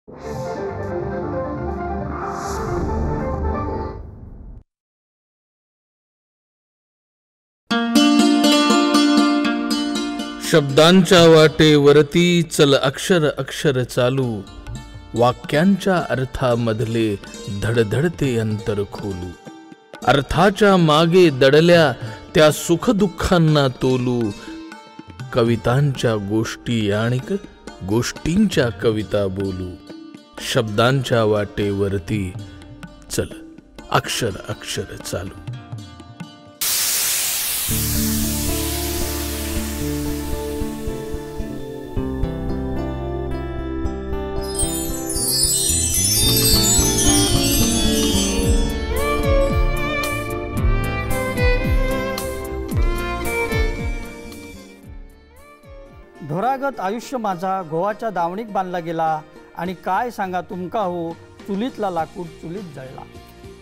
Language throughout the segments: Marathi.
शब्दांच्या वाटेवरती चल अक्षर अक्षर चालू, वाक्यांच्या अर्थामधले धडधडते अंतर खोलू, अर्थाच्या मागे दडल्या त्या सुखदुःखांना तोलू, कवितांच्या गोष्टी आणिक गोष्टींच्या कविता बोलू, शब्दांच्या वाटेवरती चल अक्षर अक्षर चालू. धोरागत आयुष्य माझा गोवाच्या दावणीक बांधला गेला आणि काय सांगा तुमका हो, चुलीतला लाकूड चुलीत जळला.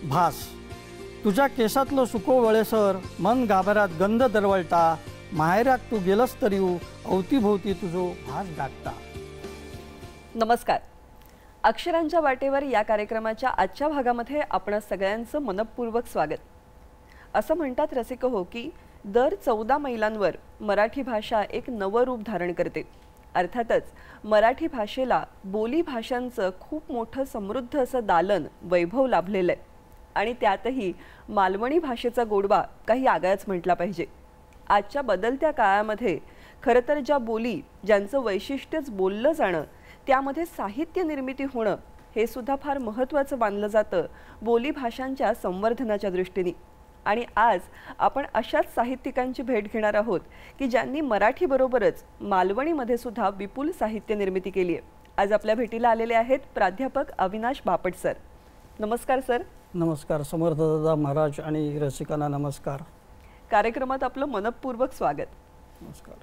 भास तुझ्या केसातलं सुको वळेसर मन गाभरात गंध दरवळता, माहेराक तू गेलस तरी अवतीभोवती तुझो भास डागता. नमस्कार. अक्षरांच्या वाटेवर या कार्यक्रमाच्या आजच्या भागामध्ये आपण सगळ्यांचं मनपूर्वक स्वागत. असं म्हणतात रसिक हो की दर 14 मैलांवर मराठी भाषा एक नवं रूप धारण करते. अर्थातच मराठी भाषेला बोली भाषांचं खूप मोठं समृद्ध असं दालन वैभव लाभलेलं आहे आणि त्यातही मालवणी भाषेचा गोडवा काही आगळाच म्हटला पाहिजे. आजच्या बदलत्या काळामध्ये खरं तर ज्या बोली ज्यांचं वैशिष्ट्यच बोललं जाणं, त्यामध्ये साहित्य निर्मिती होणं हे सुद्धा फार महत्त्वाचं मानलं जातं बोली भाषांच्या संवर्धनाच्या दृष्टीने. आणि आज आपण अशाच साहित्यिकांची भेट घेणार आहोत की ज्यांनी मराठीबरोबरच मालवणीमध्ये सुद्धा विपुल साहित्य निर्मिती केली आहे. आज आपल्या भेटीला आलेले आहेत प्राध्यापक अविनाश बापट सर. नमस्कार सर. नमस्कार. समर्थदादा महाराज आणि रसिकांना नमस्कार. कार्यक्रमात आपलं मनपूर्वक स्वागत. नमस्कार.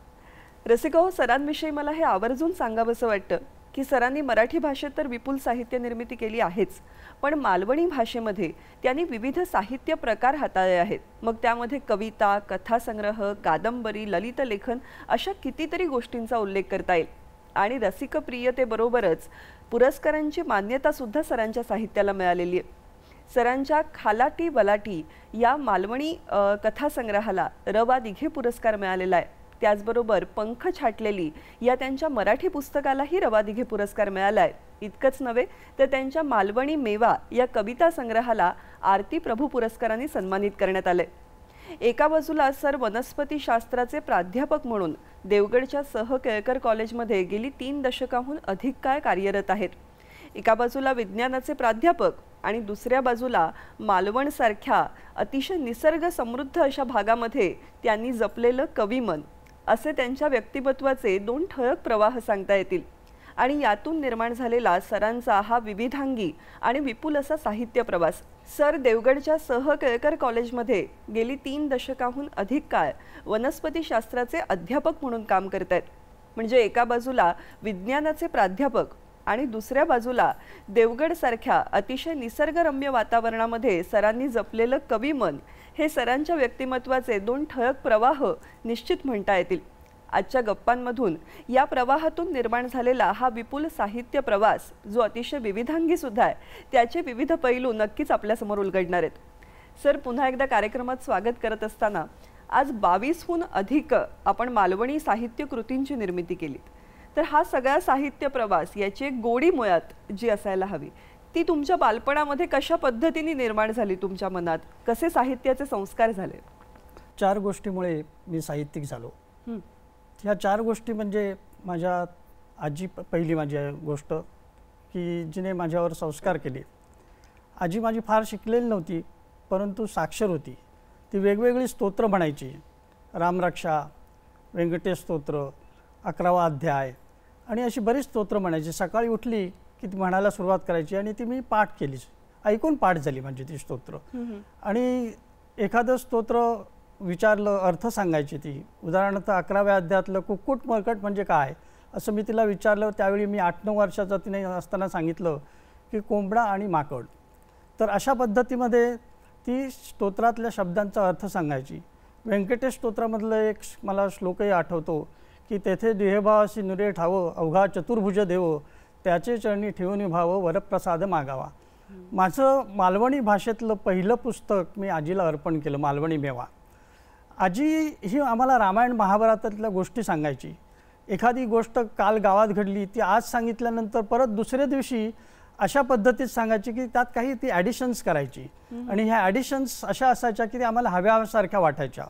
रसिका हो, सरांविषयी मला हे आवर्जून सांगावंसं वाटतं की सरांनी मराठी भाषेत तर विपुल साहित्य निर्मिती केली आहेच, पण मालवणी भाषेमध्ये त्यांनी विविध साहित्य प्रकार हाताळले आहेत. मग त्यामध्ये कविता, कथासंग्रह, कादंबरी, ललित लेखन अशा कितीतरी गोष्टींचा उल्लेख करता येईल. आणि रसिकप्रियतेबरोबरच पुरस्कारांची मान्यता सुद्धा सरांच्या साहित्याला मिळालेली आहे. सरांच्या खालाटी वलाटी या मालवणी कथासंग्रहाला र वा दिघे पुरस्कार मिळालेला आहे. त्याचबरोबर पंख छाटलेली या त्यांच्या मराठी पुस्तकालाही र वा दिघे पुरस्कार मिळाला आहे. इतकंच नव्हे तर त्यांच्या मालवणी मेवा या कविता संग्रहाला आरती प्रभू पुरस्काराने सन्मानित करण्यात आले. एका बाजूला सर वनस्पती शास्त्राचे प्राध्यापक म्हणून देवगडच्या सह केळकर कॉलेजमध्ये गेली 3 दशकाहून अधिक काळ कार्यरत आहेत. एका बाजूला विज्ञानाचे प्राध्यापक आणि दुसऱ्या बाजूला मालवणसारख्या अतिशय निसर्ग समृद्ध अशा भागामध्ये त्यांनी जपलेलं कविमन, असे त्यांच्या व्यक्तिमत्वाचे 2 ठळक प्रवाह सांगता येतील. आणि यातून निर्माण झालेला सरांचा हा विविधांगी आणि विपुल असा साहित्य प्रवास. सर देवगडच्या सह केळकर कॉलेजमध्ये गेली 3 दशकाहून अधिक काळ वनस्पती शास्त्राचे अध्यापक म्हणून काम करत आहेत. म्हणजे एका बाजूला विज्ञानाचे प्राध्यापक आणि दुसऱ्या बाजूला देवगडसारख्या अतिशय निसर्गरम्य वातावरणामध्ये सरांनी जपलेलं कविमन, हे सरांच्या व्यक्तिमत्वाचे 2 ठळक प्रवाह निश्चित म्हणता येतील. आजच्या गप्पांमधून या प्रवाहातून निर्माण झालेला हा विपुल साहित्य प्रवास, जो अतिशय विविधांगी सुद्धा आहे, त्याचे विविध पैलू नक्कीच आपल्यासमोर उलगडणार आहेत. सर, पुन्हा एकदा कार्यक्रमात स्वागत करत असताना आज 22हून अधिक आपण मालवणी साहित्य कृतींची निर्मिती केली. तर हा सगळा साहित्य प्रवास, याची एक गोडी मुळात जी असायला हवी, ती तुमच्या बालपणामध्ये कशा पद्धतीने निर्माण झाली तुमच्या मनात? कसे साहित्याचे संस्कार झाले? 4 गोष्टीमुळे मी साहित्यिक झालो. ह्या 4 गोष्टी म्हणजे माझ्या आजी, पहिली माझी गोष्ट की जिने माझ्यावर संस्कार केले. आजी माझी फार शिकलेली नव्हती, परंतु साक्षर होती. ती वेगवेगळी स्तोत्र म्हणायची. रामरक्षा, व्यंकटेश स्तोत्र, 11वा अध्याय आणि अशी बरीच स्तोत्र म्हणायची. सकाळी उठली की ती म्हणायला सुरुवात करायची आणि ती मी पाठ केली, ऐकून पाठ झाली म्हणजे ती स्तोत्र. आणि एखादं स्तोत्र विचारलं, अर्थ सांगायची ती. उदाहरणार्थ 11व्या अध्यायातलं कुक्कुट मरकट म्हणजे काय असं मी तिला विचारलं. त्यावेळी मी 8-9 वर्षाचा तिने असताना सांगितलं की कोंबडा आणि माकड. तर अशा पद्धतीमध्ये ती स्तोत्रातल्या शब्दांचा अर्थ सांगायची. व्यंकटेश स्तोत्रामधलं एक मला श्लोकही आठवतो की तेथे देहभावासी नुरे ठावं अवघा चतुर्भुज देव, त्याचे चरणी ठेवून व्हावं वरप्रसाद मागावा. माझं मालवणी भाषेतलं पहिलं पुस्तक मी आजीला अर्पण केलं, मालवणी मेवा. आजी ही आम्हाला रामायण महाभारतातल्या गोष्टी सांगायची. एखादी गोष्ट काल गावात घडली ती आज सांगितल्यानंतर परत दुसऱ्या दिवशी अशा पद्धतीत सांगायची की त्यात काही ती ॲडिशन्स करायची आणि ह्या ॲडिशन्स अशा असायच्या की ते आम्हाला हव्यासारख्या वाटायच्या.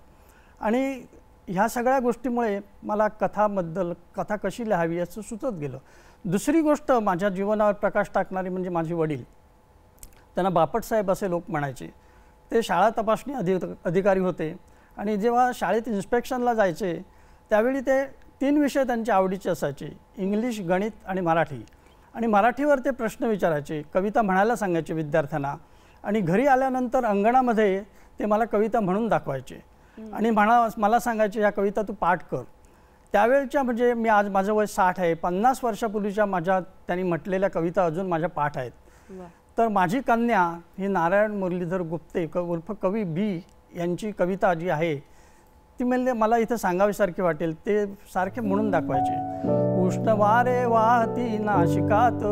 आणि ह्या सगळ्या गोष्टीमुळे मला कथा कशी लिहावी असं सुचत गेलं. दुसरी गोष्ट माझ्या जीवनावर प्रकाश टाकणारी म्हणजे माझे वडील. त्यांना बापटसाहेब असे लोक म्हणायचे. ते शाळा तपासणी अधिकारी होते आणि जेव्हा शाळेत इन्स्पेक्शनला जायचे त्यावेळी ते 3 विषय त्यांच्या आवडीचे असायचे, इंग्लिश, गणित आणि मराठी. आणि मराठीवर ते प्रश्न विचारायचे, कविता म्हणायला सांगायचे विद्यार्थ्यांना आणि घरी आल्यानंतर अंगणामध्ये ते मला कविता म्हणून दाखवायचे आणि मला सांगायचे या कविता तू पाठ कर. त्यावेळच्या म्हणजे मी आज माझं वय 60 आहे, 50 वर्षापूर्वीच्या त्यांनी म्हटलेल्या कविता अजून माझ्या पाठ आहेत. तर माझी कन्या ही नारायण मुरलीधर गुप्ते उर्फ कवी बी यांची कविता जी आहे ती म्हणजे मला इथं सांगावीसारखी वाटेल. ते सारखे म्हणून दाखवायचे. उष्ण वारे वाहती नाशिकात,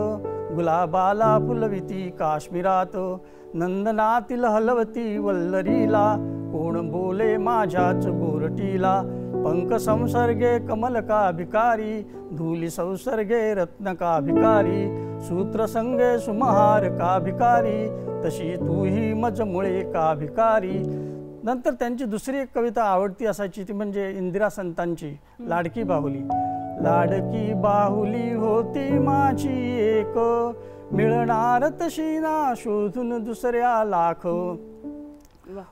गुलाबाला फुलविती काश्मीरात, नंदनातील हलवती वल्लरीला, कोण बोले माझ्याच गोरटीला, पंख संसर्गे कमल का भिकारी, धूली संसर्गे रत्न का भिकारी, सूत्र संगे सुमहार का भिकारी, तशी तूही मजमुळे का भिकारी. नंतर त्यांची दुसरी एक कविता आवडती असायची ती म्हणजे इंदिरा संतांची लाडकी बाहुली. लाडकी बाहुली होती माझी एक, मिळणार तशी ना शोधून दुसऱ्या लाख.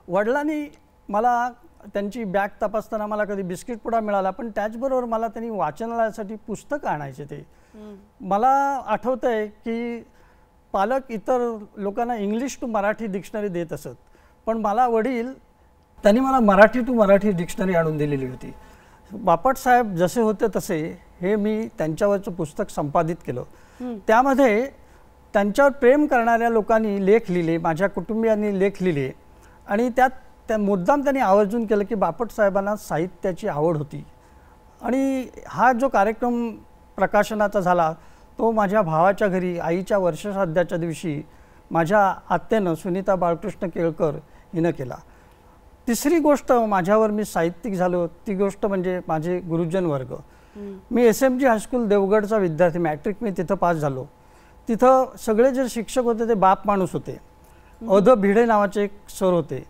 वडिलांनी मला त्यांची बॅग तपासताना मला कधी बिस्किट पुडा मिळाला, पण त्याचबरोबर मला त्यांनी वाचनालयासाठी पुस्तकं आणायचे. ते मला आठवतं आहे की पालक इतर लोकांना इंग्लिश टू मराठी डिक्शनरी देत असत, पण मला वडील त्यांनी मला मराठी टू मराठी डिक्शनरी आणून दिलेली होती. बापटसाहेब जसे होते तसे हे मी त्यांच्यावरचं पुस्तक संपादित केलं. त्यामध्ये त्यांच्यावर प्रेम करणाऱ्या लोकांनी लेख लिहिले, माझ्या कुटुंबियांनी लेख लिहिले आणि त्या मुद्दाम त्यांनी आवर्जून केलं की बापटसाहेबांना साहित्याची आवड होती. आणि हा जो कार्यक्रम प्रकाशनाचा झाला तो माझ्या भावाच्या घरी आईच्या वर्षश्राद्धाच्या दिवशी माझ्या आत्यानं सुनीता बाळकृष्ण केळकर हिनं केला. तिसरी गोष्ट माझ्यावर मी साहित्यिक झालो ती गोष्ट म्हणजे माझे गुरुजन वर्ग. मी SMG हायस्कूल देवगडचा विद्यार्थी, मॅट्रिक मी तिथं पास झालो. तिथं सगळे जे शिक्षक होते ते बाप माणूस होते. अध भिडे नावाचे एक सर होते.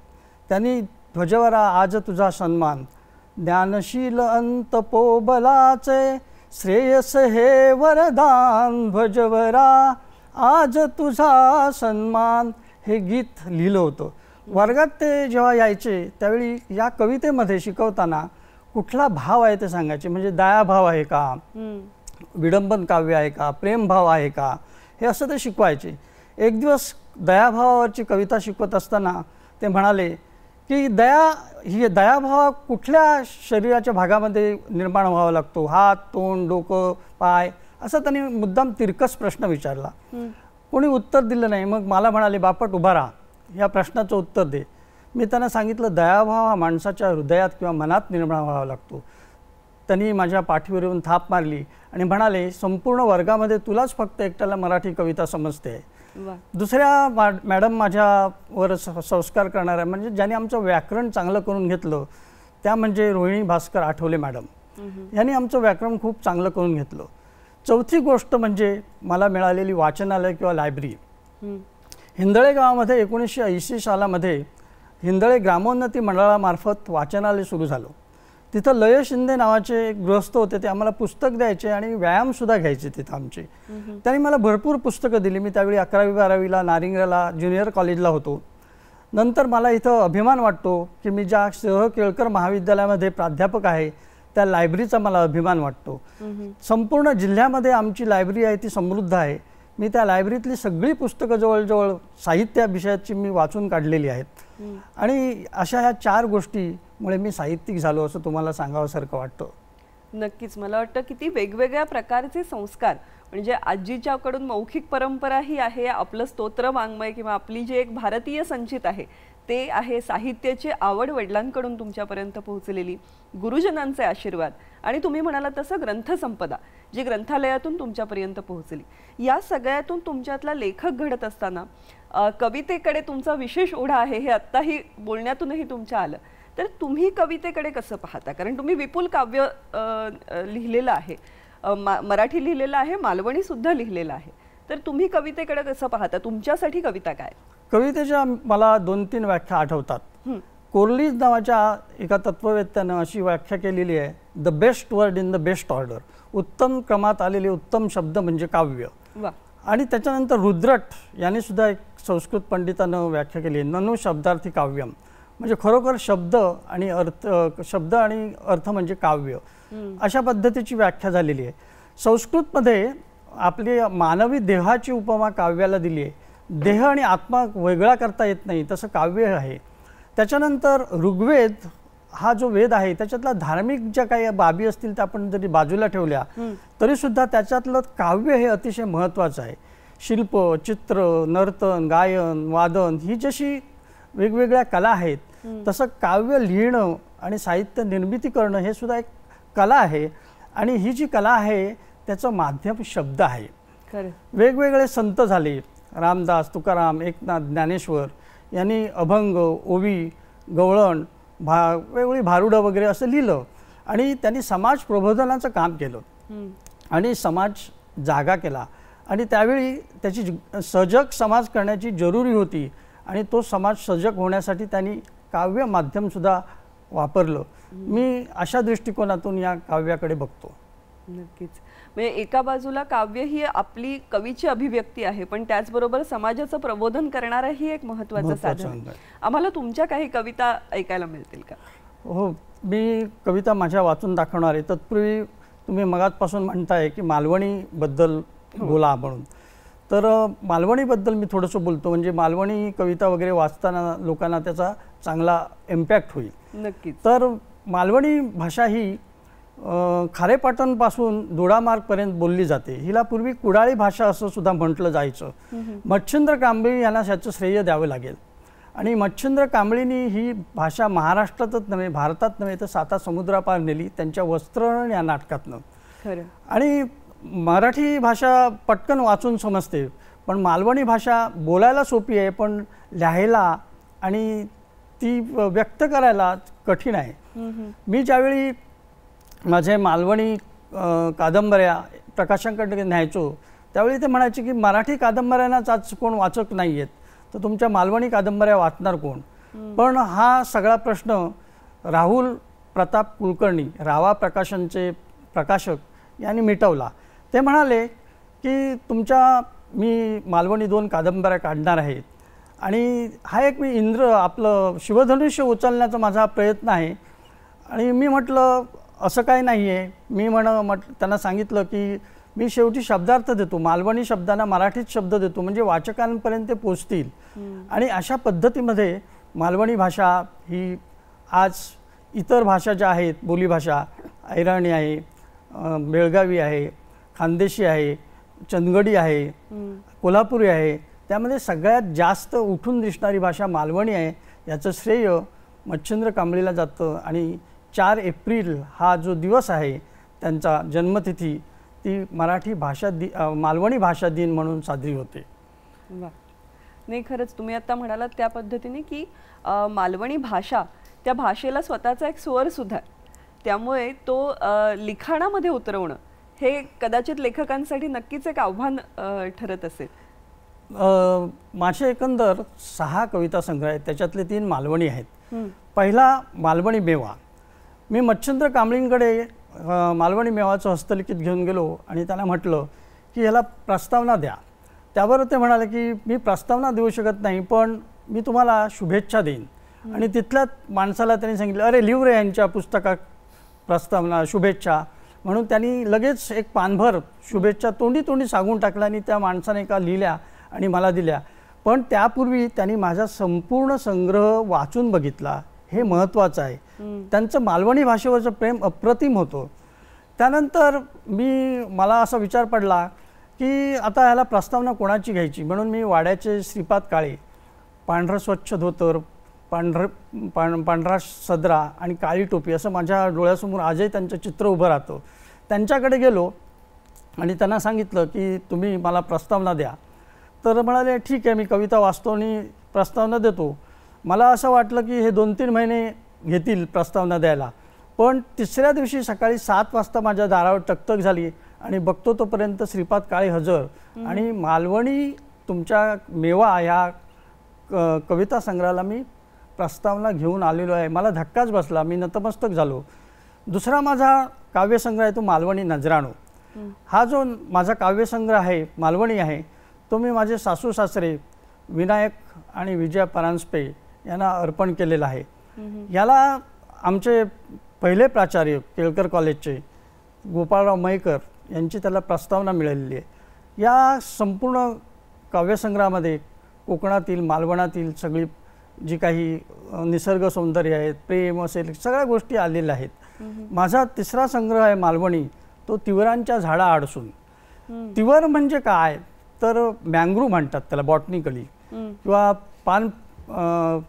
त्यांनी ध्वजवरा आज तुझा सन्मान, ज्ञानशील अंत पोबलाचे, श्रेयस हे वरदान, ध्वजवरा आज तुझा सन्मान हे गीत लिहिलं होतं. वर्गात ते जेव्हा यायचे त्यावेळी या कवितेमध्ये शिकवताना कुठला भाव आहे ते सांगायचे. म्हणजे दयाभाव आहे का, विडंबन काव्य आहे का, प्रेमभाव आहे का, हे असं ते शिकवायचे. एक दिवस दयाभावावरची कविता शिकवत असताना ते म्हणाले की दयाभाव कुठल्या शरीराच्या भागामध्ये निर्माण व्हावा लागतो, हात, तोंड, डोकं, पाय, असं त्यांनी मुद्दाम तिरकस प्रश्न विचारला. कोणी उत्तर दिलं नाही. मग मला म्हणाले बापट उभा राहा, या प्रश्नाचं उत्तर दे. मी त्यांना सांगितलं दयाभाव हा माणसाच्या हृदयात किंवा मनात निर्माण व्हावा लागतो. त्यांनी माझ्या पाठीवर येऊन थाप मारली आणि म्हणाले संपूर्ण वर्गामध्ये तुलाच फक्त एकट्याला मराठी कविता समजते. दुसऱ्या मॅडम माझ्यावर संस्कार करणाऱ्या म्हणजे ज्यांनी आमचं व्याकरण चांगलं करून घेतलं त्या म्हणजे रोहिणी भास्कर आठवले मॅडम. यांनी आमचं व्याकरण खूप चांगलं करून घेतलं. चौथी गोष्ट म्हणजे मला मिळालेली वाचनालय किंवा लायब्ररी. हिंदळे गावामध्ये 1980 सालामध्ये हिंदळे ग्रामोन्नती मंडळामार्फत वाचनालय सुरू झालं. तिथं लय शिंदे नावाचे एक गृहस्थ होते, ते आम्हाला पुस्तक द्यायचे आणि व्यायामसुद्धा घ्यायचे तिथं आमचे. त्यांनी मला भरपूर पुस्तकं दिली. मी त्यावेळी 11वी-12वीला नारिंगराला ज्युनियर कॉलेजला होतो. नंतर मला इथं अभिमान वाटतो की मी ज्या केळकर महाविद्यालयामध्ये प्राध्यापक आहे त्या लायब्ररीचा मला अभिमान वाटतो. संपूर्ण जिल्ह्यामध्ये आमची लायब्ररी आहे ती समृद्ध आहे. मी त्या लायब्ररीतली सगळी पुस्तकं जवळजवळ साहित्य विषयाची मी वाचून काढलेली आहेत. आणि अशा ह्या 4 गोष्टीमुळे मी साहित्यिक झालो असं तुम्हाला सांगावंसारखं वाटतं. नक्कीच. मला वाटतं किती वेगवेगळ्या प्रकारचे संस्कार म्हणजे आजीच्याकडून मौखिक परंपरा ही आहे, आपलं स्तोत्र वाङ्मय किंवा आपली जी एक भारतीय संचित आहे ते आहे साहित्याची आवड वडिलांकडून तुमच्यापर्यंत पोहोचलेली, गुरुजनांचे आशीर्वाद आणि तुम्ही म्हणालात तसं ग्रंथसंपदा जी ग्रंथालयातून तुमच्यापर्यंत पोहोचली। या सगळ्यातून तुमच्यातला लेखक घडत असताना कवितेकडे तुमचा विशेष ओढा आहे हे आत्ताही बोलण्यातूनही तुमच्या आलं। तर तुम्ही कवितेकडे कसं पाहता? कारण तुम्ही विपुल काव्य लिहिलेलं आहे, मराठी लिहिलेलं आहे, मालवणी सुद्धा लिहिलेलं आहे, तर तुम्ही कवितेकडे कसं पाहता? तुमच्यासाठी कविता काय? कवितेच्या मला 2-3 व्याख्या आठवतात। कोर्लीज नावाच्या एका तत्ववेत्यानं अशी व्याख्या केलेली आहे, the best word in the best order, उत्तम क्रमात आलेले उत्तम शब्द म्हणजे काव्य। आणि त्याच्यानंतर रुद्रट यांनी सुद्धा एक संस्कृत पंडितानं व्याख्या केली, ननु शब्दार्थी काव्यम, म्हणजे खरोखर शब्द आणि अर्थ म्हणजे काव्य, अशा पद्धतीची व्याख्या झालेली आहे। संस्कृतमध्ये आपली मानवी देहाची उपमा काव्याला दिली आहे। देह आणि आत्मा वेगळा करता येत नाही तसं काव्य आहे। त्याच्यानंतर ऋग्वेद हा जो वेद आहे त्याच्यातला धार्मिक ज्या काही बाबी असतील त्या आपण जरी बाजूला ठेवल्या तरी सुद्धा त्याच्यातलं काव्य हे अतिशय महत्त्वाचं आहे। शिल्प, चित्र, नर्तन, गायन, वादन ही जशी वेगवेगळ्या कला आहेत तसं काव्य लिहिणं आणि साहित्य निर्मिती करणं हे सुद्धा एक कला आहे। आणि ही जी कला आहे त्याचं माध्यम शब्द आहे। वेगवेगळे संत झाले, रामदास, तुकाराम, एकनाथ, ज्ञानेश्वर यांनी अभंग, ओवी, गवळण, वेगवेगळी भारुडं वगैरे असं लिहिलं आणि त्यांनी समाज प्रबोधनाचं काम केलं आणि समाज जागा केला। आणि त्यावेळी त्याची सजग समाज करण्याची जरुरी होती आणि तो समाज सजग होण्यासाठी त्यांनी काव्य माध्यमसुद्धा वापरलं। मी अशा दृष्टिकोनातून या काव्याकडे बघतो। नक्कीच, म्हणजे एका बाजूला काव्य ही आपली कवीची अभिव्यक्ती आहे, पण त्याचबरोबर समाजाचं प्रबोधन करणारं ही एक महत्त्वाचं साधन आहे। आम्हाला तुमच्या काही कविता ऐकायला मिळतील का? हो, मी कविता माझ्या वाचून दाखवणार आहे। तत्पूर्वी तुम्ही मगाचपासून म्हणताय की मालवणीबद्दल बोला म्हणून, तर मालवणीबद्दल मी थोडंसं बोलतो, म्हणजे मालवणी कविता वगैरे वाचताना लोकांना त्याचा चांगला इम्पॅक्ट होईल। नक्कीच। तर मालवणी भाषा ही खारेपाटणपासून दोडामार्गपर्यंत बोलली जाते। हिला पूर्वी कुडाळी भाषा असं सुद्धा म्हटलं जायचं। मच्छिंद्र कांबळी यांना याचं श्रेय द्यावं लागेल। आणि मच्छिंद्र कांबळींनी ही भाषा महाराष्ट्रातच नव्हे, भारतात नव्हे तर 7 समुद्रापार नेली त्यांच्या वस्त्रण या नाटकातनं। आणि मराठी भाषा पटकन वाचून समजते, पण मालवणी भाषा बोलायला सोपी आहे पण लिहायला आणि ती व्यक्त करायला कठीण आहे। मी ज्यावेळी माझे मालवणी कादंबऱ्या प्रकाशकांकडे न्यायचो त्यावेळी ते म्हणायचे की मराठी कादंबऱ्यांनाच आज कोण वाचक नाही आहेत, तर तुमच्या मालवणी कादंबऱ्या वाचणार कोण? पण हा सगळा प्रश्न राहुल प्रताप कुलकर्णी, रावा प्रकाशनचे प्रकाशक यांनी मिटवला। ते म्हणाले की मी मालवणी 2 कादंबऱ्या काढणार आहे आणि हा एक मी आपलं शिवधनुष्य उचलण्याचा माझा प्रयत्न आहे। आणि मी म्हटलं असं काही नाही आहे। मी त्यांना सांगितलं की मी शेवटी शब्दार्थ देतो, मालवणी शब्दांना मराठीत शब्द देतो म्हणजे वाचकांपर्यंत ते पोचतील। आणि अशा पद्धतीमध्ये मालवणी भाषा ही आज इतर भाषा ज्या आहेत, बोलीभाषा ऐराणी आहे, बेळगावी आहे, खानदेशी आहे, चंदगडी आहे, कोल्हापुरी आहे, त्यामध्ये सगळ्यात जास्त उठून दिसणारी भाषा मालवणी आहे। याचं श्रेय मच्छिंद्र कांबळीला जातं। आणि 4 एप्रिल हा जो दिवस आहे त्यांचा जन्मतिथी, ती मालवणी भाषा दिन म्हणून साजरी होते। वा, नाही खरंच तुम्ही आता म्हणालात त्या पद्धतीने की मालवणी भाषा, त्या भाषेला स्वतःचा एक स्वर सुद्धा आहे, त्यामुळे तो लिखाणामध्ये उतरवणं हे कदाचित लेखकांसाठी नक्कीच एक आव्हान ठरत असेल। माझे एकंदर 6 कविता संग्रह आहेत, त्याच्यातले 3 मालवणी आहेत। पहिला मालवणी मेवा। मी मच्छिंद्र कांबळींकडे मालवणी मेवाचं हस्तलिखित घेऊन गेलो आणि त्यांना म्हटलं की याला प्रस्तावना द्या। त्यावर ते म्हणाले की मी प्रस्तावना देऊ शकत नाही, पण मी तुम्हाला शुभेच्छा देईन। आणि तिथल्या माणसाला त्यांनी सांगितलं, अरे लिहू रे यांच्या पुस्तकात प्रस्तावना, शुभेच्छा, म्हणून त्यांनी लगेच एक पानभर शुभेच्छा तोंडी सांगून टाकल्या आणि त्या माणसाने का लिहिल्या आणि मला दिल्या। पण त्यापूर्वी त्यांनी माझा संपूर्ण संग्रह वाचून बघितला, हे महत्त्वाचं आहे। त्यांचं मालवणी भाषेवरचं प्रेम अप्रतिम होतं। त्यानंतर मला असा विचार पडला की आता ह्याला प्रस्तावना कोणाची घ्यायची, म्हणून मी वाड्याचे श्रीपाद काळे, पांढरं स्वच्छ धोतर, पांढरा सदरा आणि काळी टोपी असं माझ्या डोळ्यासमोर आजही त्यांचं चित्र उभं राहतं. त्यांच्याकडे गेलो आणि त्यांना सांगितलं की तुम्ही मला प्रस्तावना द्या. तर म्हणाले ठीक आहे, मी कविता वाचतो आणि प्रस्तावना देतो. मला असं वाटलं की हे 2-3 महिने घेतील प्रस्तावना द्यायला, पण तिसऱ्या दिवशी सकाळी 7 वाजता माझ्या दारावर टकटक झाली आणि बघतो तोपर्यंत श्रीपाद काळे हजर आणि मालवणी तुमच्या मेवा ह्या कविता संग्रहाला मी प्रस्तावना घेऊन आलेलो आहे. मला धक्काच बसला, मी नतमस्तक झालो. दुसरा माझा काव्यसंग्रह आहे तो मालवणी नजराणू. हा जो माझा काव्यसंग्रह आहे मालवणी आहे तो मी माझे सासू सासरे विनायक आणि विजया परांजपे यांना अर्पण केलेला आहे. याला आमचे पहिले प्राचार्य केळकर कॉलेजचे गोपाळराव मयेकर यांची त्याला प्रस्तावना मिळालेली आहे. या संपूर्ण काव्यसंग्रहामध्ये कोकणातील मालवणातील सगळी जी काही निसर्ग सौंदर्य आहेत, प्रेम असेल, सगळ्या गोष्टी आलेल्या आहेत. माझा तिसरा संग्रह आहे मालवणी, तो तिवरांच्या झाडा आडसून. तिवर म्हणजे काय तर मँग्रू म्हणतात त्याला बॉटनिकली, किंवा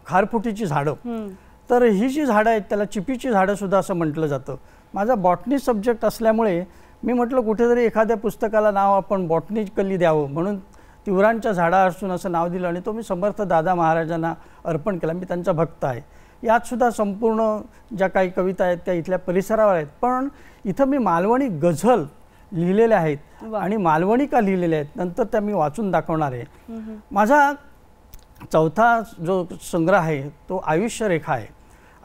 खारफुटीची झाडं. तर ही जी झाडं आहेत त्याला चिपीची झाडं सुद्धा असं म्हटलं जातं. माझा बॉटनी सब्जेक्ट असल्यामुळे मी म्हटलं कुठेतरी एखाद्या पुस्तकाला नाव आपण बॉटनिकली द्यावं, म्हणून तिवरांच्या झाडा असून असं नाव दिलं आणि तो मी समर्थ दादा महाराजांना अर्पण केला. मी त्यांचा भक्त आहे. यात सुद्धा संपूर्ण ज्या काही कविता आहेत त्या इथल्या परिसरावर आहेत, पण इथं मी मालवणी गझल लिहिलेल्या आहेत आणि मालवणी का लिहिलेल्या आहेत नंतर त्या मी वाचून दाखवणार आहे. माझा चौथा जो संग्रह आहे तो आयुष्यरेखा आहे.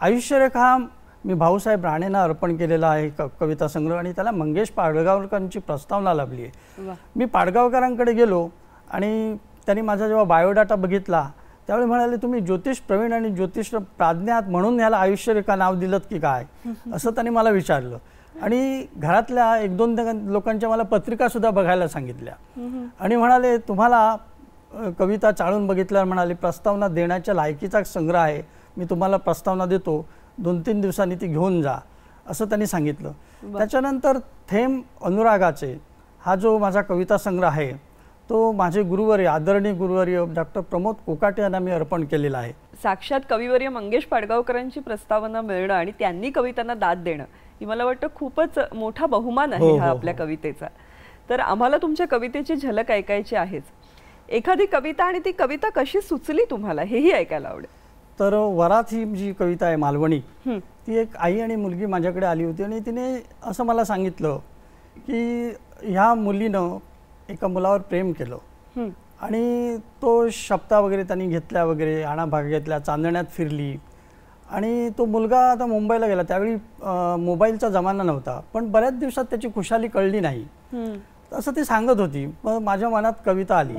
आयुष्यरेखा मी भाऊसाहेब राणेंना अर्पण केलेला आहे कविता संग्रह आणि त्याला मंगेश पाडगावकरांची प्रस्तावना लाभली आहे. मी पाडगावकरांकडे गेलो आणि त्यांनी माझा जेव्हा बायोडाटा बघितला त्यावेळी म्हणाले तुम्ही ज्योतिष प्रवीण आणि ज्योतिष प्राज्ञात म्हणून ह्याला आयुष्यरेखा नाव दिलं की काय असं त्यांनी मला विचारलं. आणि घरातल्या 1-2 लोकांच्या मला पत्रिका सुद्धा बघायला सांगितल्या आणि म्हणाले तुम्हाला कविता चाळून बघितल्यावर म्हणाले प्रस्तावना देण्याच्या लायकीचा संग्रह आहे, मी तुम्हाला प्रस्तावना देतो, 2-3 दिवसांनी ती घेऊन जा असं त्यांनी सांगितलं. त्याच्यानंतर थेंब अनुरागाचे हा जो माझा कविता संग्रह आहे तो माझे गुरुवर्य आदरणीय गुरुवर्य डॉक्टर प्रमोद कोकाटे यांना मी अर्पण केलेला आहे. साक्षात कविवर्य मंगेश पाडगावकरांची प्रस्तावना मिळणं आणि त्यांनी कवितांना दाद देणं ही मला वाटतं खूपच मोठा बहुमान आहे हा आपल्या कवितेचा. तर आम्हाला तुमच्या कवितेची झलक ऐकायची आहेच. एखादी कविता आणि ती कविता कशी सुचली तुम्हाला हेही ऐकायला आवडेल. तर वरात ही जी कविता आहे मालवणी, ती एक आई आणि मुलगी माझ्याकडे आली होती आणि तिने असं मला सांगितलं की ह्या मुलीनं एका मुलावर प्रेम केलं आणि तो शब्दा वगैरे त्यांनी घेतल्या वगैरे, आणा भाग घेतल्या, चांदण्यात फिरली आणि तो मुलगा आता मुंबईला गेला. त्यावेळी मोबाईलचा जमाना नव्हता, पण बऱ्याच दिवसात त्याची खुशाली कळली नाही असं ती सांगत होती. मग माझ्या मनात कविता आली.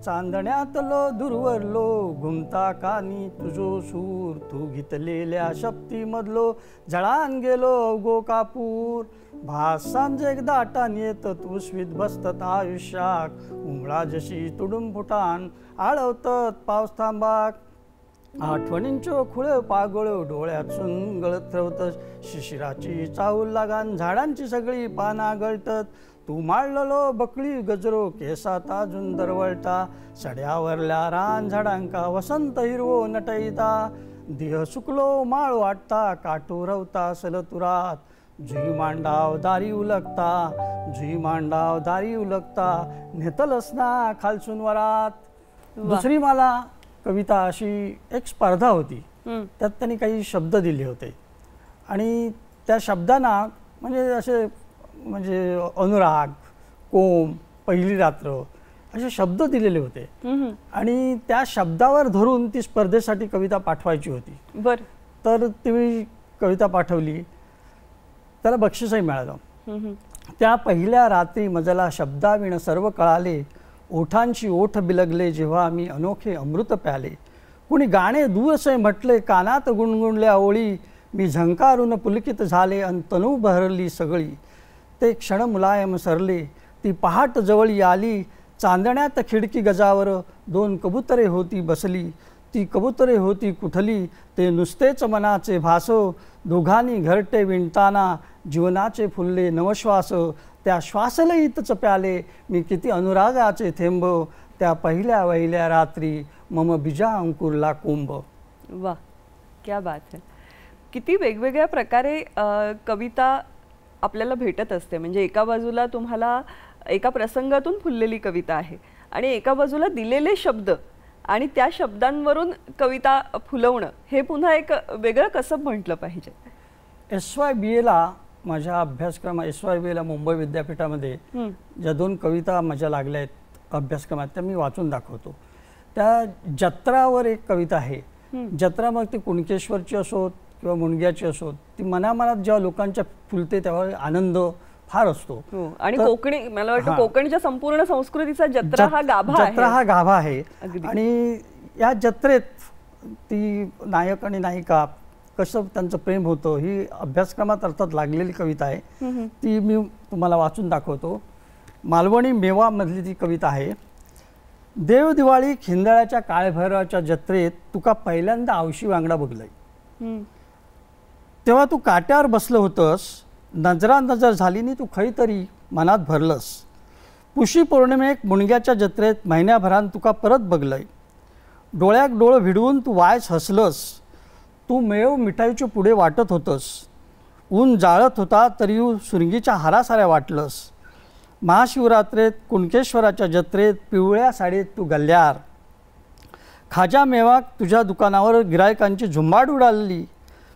चांदण्यातलो दूरवरलो घुमता कानी तुझो सूर, तू घेतलेल्या शक्तीमधलो जळान गेलो गो कापूर, भासांज एकदा आटान येत तू स्वीत बसतात आयुष्याक, उमळा जशी तुडून फुटान आळवतात पावस थांबाक, आठवणींचो खुळ पागोळ डोळ्यातून गळत ठेवत, शिशिराची चाहूल लागान झाडांची सगळी पाना गळतत, तू माळलो बकळी गजरो केसात अजून दरवळता, सड्यावरल्या रान झाडांका वसंत हिरवो नटईता, देह सुकलो माळ वाटता काटू रवता सलतुरात, जुई मांडाव दारी उलगता, जुई मांडाव दारी उलगता, नेतलस ना खालसून वरात. दुसरी मला कविता अशी एक स्पर्धा होती, त्यात त्यांनी काही शब्द दिले होते आणि त्या शब्दांना म्हणजे अनुराग, कोम, पहिली रात्र असे शब्द दिलेले होते आणि त्या शब्दावर धरून ती स्पर्धेसाठी कविता पाठवायची होती. बर तर ती कविता पाठवली, त्याला बक्षीसही मिळालं. त्या पहिल्या रात्री मजला शब्दाविण सर्व कळाले, ओठांशी ओठ बिलगले जेव्हा आम्ही अनोखे अमृत प्याले, कुणी गाणे दूरसे म्हटले कानात गुणगुणल्या ओळी, मी झंकारून पुलकित झाले अन तनू बहरली सगळी, ते क्षण मुलायम सरले ती पहाट जवळी आली, चांदण्यात खिडकी गजावर 2 कबुतरे होती बसली, ती कबुतरे होती कुठली ते नुसतेच मनाचे भासो, दोघांनी घरटे विणताना जीवनाचे फुलले नवश्वास, त्या श्वासलयीतच प्याले मी किती अनुरागाचे थेंब, त्या पहिल्या वहिल्या रात्री मम बीजा अंकुरला कुंभ. वा, क्या बात है. किती वेगवेगळ्या प्रकारे कविता आपल्याला भेटत असते. म्हणजे एका बाजूला तुम्हाला एका प्रसंगातून फुललेली कविता आहे आणि एका बाजूला दिलेले शब्द आणि त्या शब्दांवरून कविता फुलवणं हे पुन्हा एक वेगळं कसब म्हटलं पाहिजे. SYBAला माझ्या अभ्यासक्रमात SYBAला मुंबई विद्यापीठामध्ये ज्या 2 कविता माझ्या लागल्या आहेत अभ्यासक्रमात त्या मी वाचून दाखवतो. त्या जत्रावर एक कविता आहे. जत्रा मग ती कुणकेश्वरची असोत किंवा मुणग्याची असोत, ती मनामनात जेव्हा लोकांच्या फुलते तेव्हा आनंद फार असतो. आणि कोकणी, मला वाटतं कोकणच्या संपूर्ण संस्कृतीचा जत्रा हा गाभा आहे. जत्रा हा गाभा आहे. आणि या जत्रेत ती नायक आणि नायिका कसं त्यांचं प्रेम होतं ही अभ्यासक्रमात अर्थात लागलेली कविता आहे. ती मी तुम्हाला वाचून दाखवतो. मालवणी मेवा मधली ती कविता आहे. देव दिवाळी खिंदळ्याच्या काळभैरवाच्या जत्रेत तुका पहिल्यांदा आवशी वांगडा बघलंय. तेव्हा तू काट्यावर बसलं होतंस, नजरा नजर झाली नी तू खरी तरी मनात भरलंस. पुशी पौर्णिमेक मुणग्याच्या जत्रेत महिन्याभरान तुका परत बघलंय. डोळ्याक डोळं भिडवून तू वायस हसलंस. तू मेव मिठाईच्या पुढे वाटत होतंस. ऊन जाळत होता तरी सुरंगीच्या हारासाऱ्या वाटलंस. महाशिवरात्रेत कुणकेश्वराच्या जत्रेत पिवळ्या साडीत तू गल्ल्यार. खाजा मेवाक तुझ्या दुकानावर गिरायकांची झुंबाड उडाली.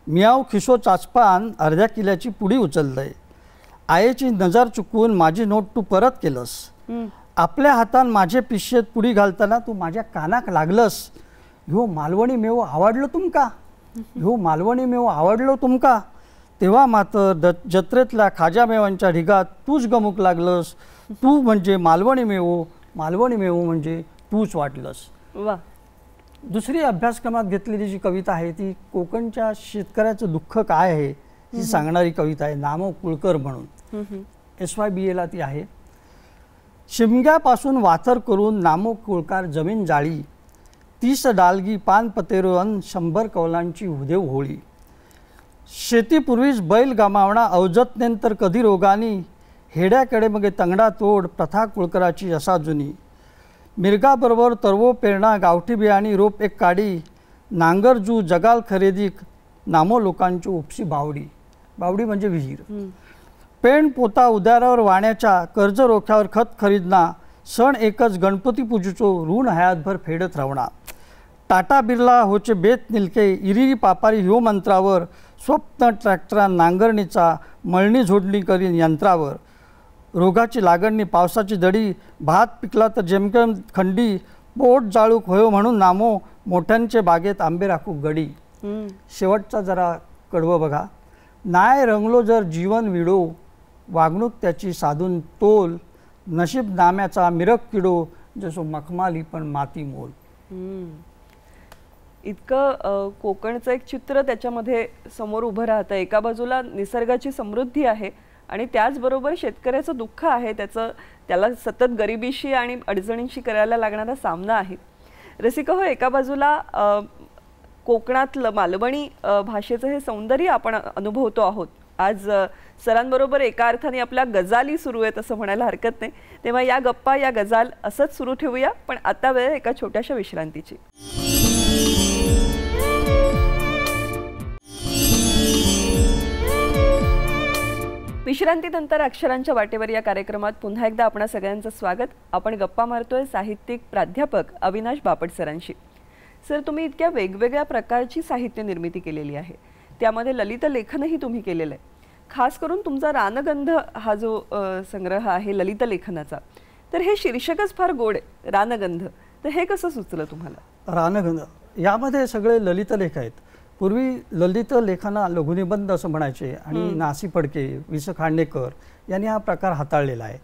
मियाव खिसो चाचपान अर्ध्या किल्याची पुडी उचललंय. आईची नजर चुकवून माझी नोट तू परत केलंस. आपल्या हातान माझे पिशेत पुडी घालताना तू माझ्या कानाक लागलंस. ह्यो मालवणी मेव आवडलो तुमका, ह्यो मालवणी मेव आवडलो तुमका. तेव्हा मात्र जत्रेतल्या खाजा मेवांच्या ढिगात तूच गमुक लागलंस. तू म्हणजे मालवणी मेव, मालवणी मेव म्हणजे तूच वाटलंस. वा. दुसरी अभ्यासक्रमात घेतलेली जी कविता आहे ती कोकणच्या शेतकऱ्याचं दुःख काय आहे ही सांगणारी कविता आहे. नामो कुळकर म्हणून SYBAला ती आहे. शिमग्यापासून वाथर करून नामो कुळकार जमीन जाळी. 30 डालगी पान पतेरो अन 100 कौलांची उदेव होळी. शेतीपूर्वीच बैल गमावणा अवजतनेंतर कधी रोगानी. हेड्याकडे मगे तंगडा तोड प्रथा कुळकराची असा जुनी. मिरगाबरोबर तरवो पेरणा गावठी बियाणी रोप एक काडी. नांगरजू जगाल खरेदीक नामो लोकांची उपसी बावडी. बावडी म्हणजे विहीर. पेण पोता उदारावर वाण्याच्या कर्ज रोख्यावर खत खरीदना. सण एकच गणपती पूजेचो ऋण हयातभर फेडत रावणा. टाटा बिर्ला होचे बेत निलके इरी पापारी ह्यो मंत्रावर. स्वप्न ट्रॅक्टरा नांगरणीचा मळणी झोडणी करीन यंत्रावर. रोगाची लागणनी पावसाची दडी. भात पिकला तर जेमकेम खंडी. पोट जाळूक होयो म्हणून नामो मोठ्यांचे बागेत आंबे राखू गडी. शेवटचा जरा कडवं बघा. नाय रंगलो जर जीवन विडो. वागणूक त्याची साधून तोल. नशीब नाम्याचा मिरक किडो. जसो मखमाली पण माती मोल. इतकं कोकणचं एक चित्र त्याच्यामध्ये समोर उभं राहतं. एका बाजूला निसर्गाची समृद्धी आहे आणि त्याचबरोबर शेतकऱ्याचं दुःख आहे. त्याला सतत गरिबीशी आणि अडचणींशी करायला लागणारा सामना आहे. रसिका हो, एका बाजूला कोकणातलं मालवणी भाषेचं हे सौंदर्य आपण अनुभवतो आहोत. आज सरांबरोबर एका अर्थाने आपल्या गजाली सुरू आहेत असं म्हणायला हरकत नाही. तेव्हा या गप्पा, या गजाल असंच सुरू ठेवूया, पण आता वेळ एका छोट्याशा विश्रांतीची. विश्रांतीनंतर अक्षरांच्या वाटेवर या कार्यक्रमात पुन्हा एकदा आपणा सगळ्यांचं स्वागत. आपण गप्पा मारतोय साहित्यिक प्राध्यापक अविनाश बापट सरांशी. सर, तुम्ही इतक्या वेगवेगळ्या प्रकारची साहित्य निर्मिती केलेली आहे. त्यामध्ये ललित लेखनही तुम्ही केलेलं आहे. खास करून तुमचा रानगंध हा जो संग्रह आहे ललित लेखनाचा, तर हे शीर्षकच फार गोड आहे, रानगंध. तर हे कसं सुचलं तुम्हाला? रानगंध यामध्ये सगळे ललित लेख आहेत. पूर्वी ललित लेखना लघुनिबंध असं म्हणायचे आणि नासी फडके, वि स खांडेकर यांनी हा प्रकार हाताळलेला आहे.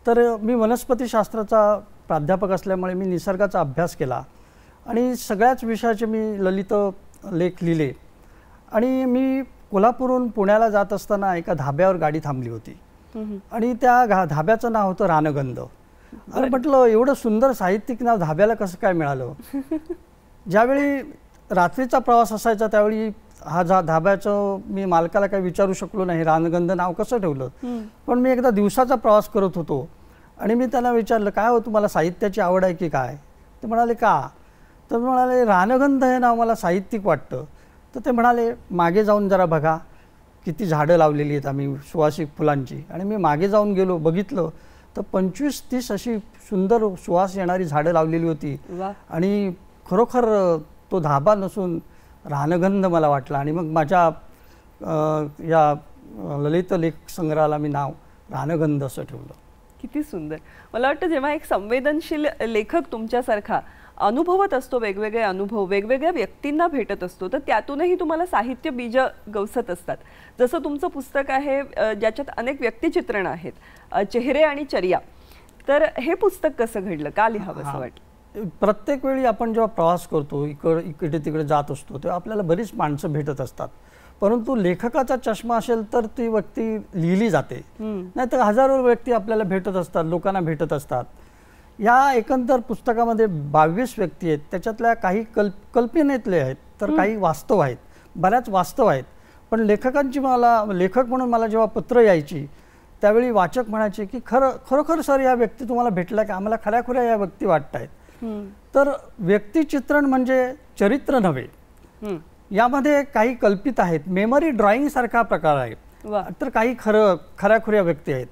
तर मी वनस्पतीशास्त्राचा प्राध्यापक असल्यामुळे मी निसर्गाचा अभ्यास केला आणि सगळ्याच विषयाचे मी ललित लेख लिहिले. आणि मी कोल्हापूरहून पुण्याला जात असताना एका धाब्यावर गाडी थांबली होती आणि त्या धाब्याचं नाव होतं रानगंध. आणि म्हटलं एवढं सुंदर साहित्यिक नाव धाब्याला कसं काय मिळालं. ज्यावेळी रात्रीचा प्रवास असायचा त्यावेळी हा धाब्याचं मी मालकाला काही विचारू शकलो नाही रानगंध नाव कसं ठेवलं. पण मी एकदा दिवसाचा प्रवास करत होतो आणि मी त्यांना विचारलं, काय हो तुम्हाला साहित्याची आवड आहे की काय. ते म्हणाले, का. तर म्हणाले रानगंध हे नाव मला साहित्यिक वाटतं. तर ते म्हणाले मागे जाऊन जरा बघा किती झाडं लावलेली आहेत आम्ही सुवासिक फुलांची. आणि मी मागे जाऊन गेलो, बघितलं तर 25-30 अशी सुंदर सुवास येणारी झाडं लावलेली होती. आणि खरोखर तो धाबा नसून रानगंध मला वाटला. आणि मग माझ्या या ललित लेख संग्रहाला मी नाव रानगंध असं ठेवलं. किती सुंदर. मला वाटतं जेव्हा एक संवेदनशील लेखक तुमच्यासारखा अनुभवत असतो, वेगवेगळे अनुभव वेगवेगळ्या व्यक्तींना भेटत असतो, तर त्यातूनही तुम्हाला साहित्य बीज गवसत असतात. जसं तुमचं पुस्तक आहे ज्याच्यात अनेक व्यक्तिचित्रण आहेत, चेहरे आणि चर्या. तर हे पुस्तक कसं घडलं, का लिहावं असं वाटलं? प्रत्येक वेळी आपण जेव्हा प्रवास करतो, इकडे तिकडे जात असतो, तेव्हा आपल्याला बरीच माणसं भेटत असतात. परंतु लेखकाचा चष्मा असेल तर ती व्यक्ती लिहिली जाते, नाहीतर हजारो व्यक्ती आपल्याला भेटत असतात, लोकांना भेटत असतात. या एकंदर पुस्तकामध्ये 22 व्यक्ती आहेत. त्याच्यातल्या काही कल्पनेतले आहेत, तर काही वास्तव आहेत, बऱ्याच वास्तव आहेत. पण लेखक म्हणून मला जेव्हा पत्र यायची त्यावेळी वाचक म्हणायचे की खरोखर सर या व्यक्ती तुम्हाला भेटल्या का, आम्हाला खऱ्याखुऱ्या या व्यक्ती वाटत आहेत. तर व्यक्तिचित्रण म्हणजे चरित्र नव्हे, यामध्ये काही कल्पित आहेत. मेमरी ड्रॉइंग सारखा प्रकार आहे. तर काही खऱ्याखुऱ्या व्यक्ती आहेत.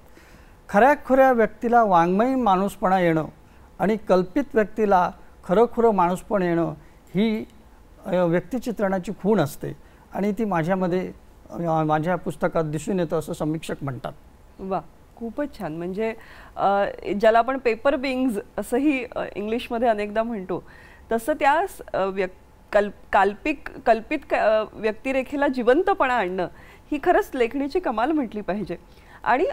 खऱ्याखुऱ्या व्यक्तीला वाङ्मयी माणूसपणा येणं आणि कल्पित व्यक्तीला खरंखुरं माणूसपण येणं ही व्यक्तिचित्रणाची खूण असते. आणि ती माझ्या पुस्तकात दिसून येतं असं समीक्षक म्हणतात. वा, खूपच छान. म्हणजे ज्याला आपण पेपर बिंग्स असंही इंग्लिशमध्ये अनेकदा म्हणतो, तसं त्या कल्पित व्यक्तिरेखेला जिवंतपणा आणणं ही खरंच लेखणीची कमाल म्हटली पाहिजे. आणि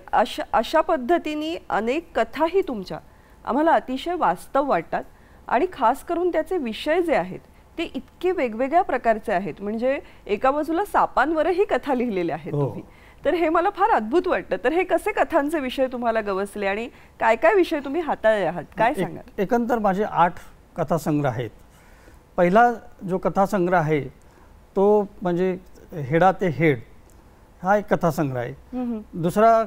अशा पद्धतीने अनेक कथाही तुमच्या आम्हाला अतिशय वास्तव वाटतात. आणि खास करून त्याचे विषय जे आहेत ते इतके वेगवेगळ्या प्रकारचे आहेत. म्हणजे एका बाजूला सापांवरही कथा लिहिलेल्या आहेत तुम्ही. तर हे मला फार अद्भुत वाटतं. तर हे कसे कथांचे विषय तुम्हाला गवसले आणि काय काय विषय तुम्ही हाताळले आहात, काय सांगाल? एकंदर माझे 8 कथासंग्रह आहेत. पहिला जो कथासंग्रह आहे तो म्हणजे हेडा ते हेड हा एक कथासंग्रह आहे. दुसरा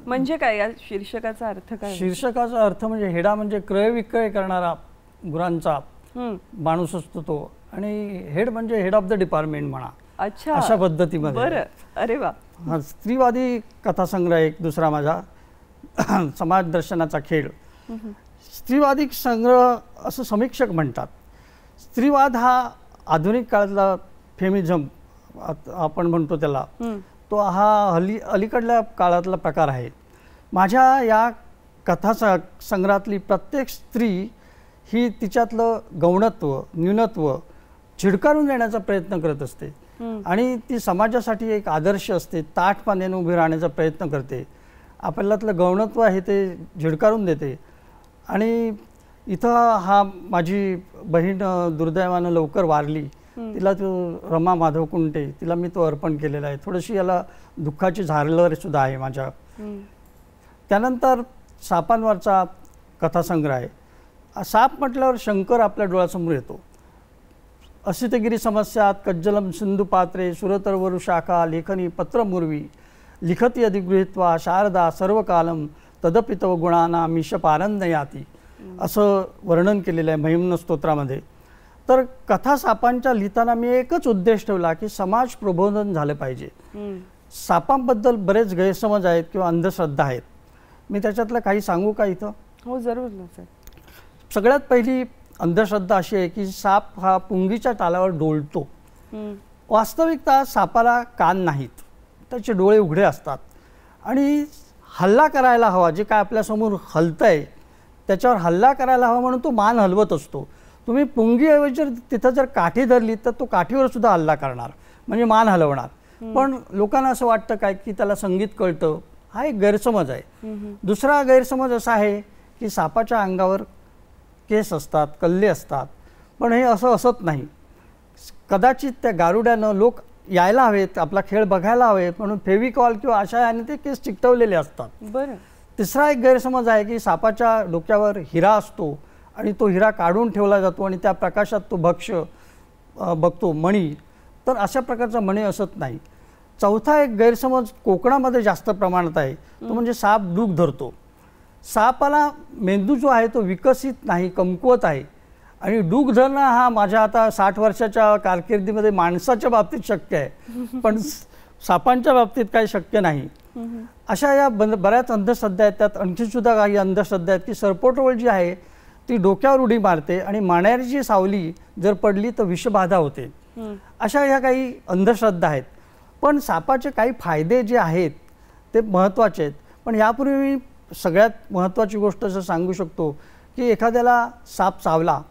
म्हणजे काय, या शीर्षकाचा अर्थ काय? शीर्षकाचा अर्थ म्हणजे हेडा म्हणजे क्रय विक्रय करणारा गुरांचा माणूस असतो तो, आणि हेड म्हणजे हेड ऑफ द डिपार्टमेंट म्हणा. अच्छा, अशा पद्धतीमध्ये. बरं, अरे वा. हा स्त्रीवादी कथासंग्रह एक दुसरा माझा समाज दर्शनाचा खेळ. स्त्रीवादी संग्रह असं समीक्षक म्हणतात. स्त्रीवाद हा आधुनिक काळातला फेमिझम आपण म्हणतो त्याला, तो हा अलीकडल्या काळातला प्रकार आहे. माझ्या या कथासंग्रहातली प्रत्येक स्त्री ही तिच्यातलं गौणत्व न्यूनत्व झिडकारून देण्याचा प्रयत्न करत असते. आणि ती समाजासाठी एक आदर्श असते, ताठपाण्याने उभी राहण्याचा प्रयत्न करते. आपल्यातलं गौणत्व आहे ते झिडकारून देते. आणि इथं हा माझी बहीण दुर्दैवानं लवकर वारली, तिला तो रमा माधव कुंटे, तिला मी तो अर्पण केलेला आहे. थोडीशी याला दुःखाची झारलर सुद्धा आहे माझ्या. त्यानंतर सापांवरचा कथासंग्रह आहे. साप म्हटल्यावर शंकर आपल्या डोळ्यासमोर येतो. असितगिरी समस्यात कज्जलम सिंधू पात्रे सुरतरवरु शाखा लेखनी पत्रमुर्वी लिखती अधिगृहीत्वा शारदा सर्वकालम तदपि तव गुणाना मीशपानंद याती असं वर्णन केलेलं आहे महिम्न स्तोत्रामध्ये. तर कथा सापांच्या लिहिताना मी एकच उद्देश ठेवला की समाज प्रबोधन झालं पाहिजे. सापांबद्दल बरेच गैरसमज आहेत किंवा अंधश्रद्धा आहेत. मी त्याच्यातलं काही सांगू का इथं? हो, जरूर ना सर. सगळ्यात पहिली अंधश्रद्धा अशी आहे की साप हा पुंगीच्या तालावर डोलतो. वास्तविकता सापाला कान नाहीत, त्याचे डोळे उघडे असतात. आणि हल्ला करायला हवा, जे काय आपल्यासमोर हलतंय त्याच्यावर हल्ला करायला हवा म्हणून तो मान हलवत असतो. तुम्ही पुंगीऐवजी जर तिथं जर काठी धरली तर तो काठीवर सुद्धा हल्ला करणार, म्हणजे मान हलवणार. पण लोकांना असं वाटतं काय की त्याला संगीत कळतं, हा एक गैरसमज आहे. दुसरा गैरसमज असा आहे की सापाच्या अंगावर केस असतात, कल्ले असतात, पण हे असं असत नाही. कदाचित त्या गारुड्यानं लोक यायला हवेत, आपला खेळ बघायला हवेत म्हणून फेविकॉल किंवा अशा याने ते केस चिकटवलेले असतात. बरं. तिसरा एक गैरसमज आहे की सापाच्या डोक्यावर हिरा असतो आणि तो हिरा काढून ठेवला जातो आणि त्या प्रकाशात तो भक्ष्य बघतो, मणी. तर अशा प्रकारचा मणी असत नाही. चौथा एक गैरसमज कोकणामध्ये जास्त प्रमाणात आहे, तो म्हणजे साप दूध धरतो. सापाला मेंदू जो आहे तो विकसित नाही, कमकुवत आहे. आणि डूख धरणं हा माझ्या आता 60 वर्षाच्या कारकिर्दीमध्ये माणसाच्या बाबतीत शक्य आहे, पण सापांच्या बाबतीत काही शक्य नाही. अशा या बऱ्याच अंधश्रद्धा आहेत. त्यात आणखी सुद्धा काही अंधश्रद्धा आहेत की सरपोटवळ जी आहे ती डोक्यावर उडी मारते आणि माण्याची सावली जर पडली तर विषबाधा होते. अशा ह्या काही अंधश्रद्धा आहेत. पण सापाचे काही फायदे जे आहेत ते महत्त्वाचे आहेत. पण यापूर्वी मी सगळ्यात महत्त्वाची गोष्ट असं सांगू शकतो की एखाद्याला साप चावला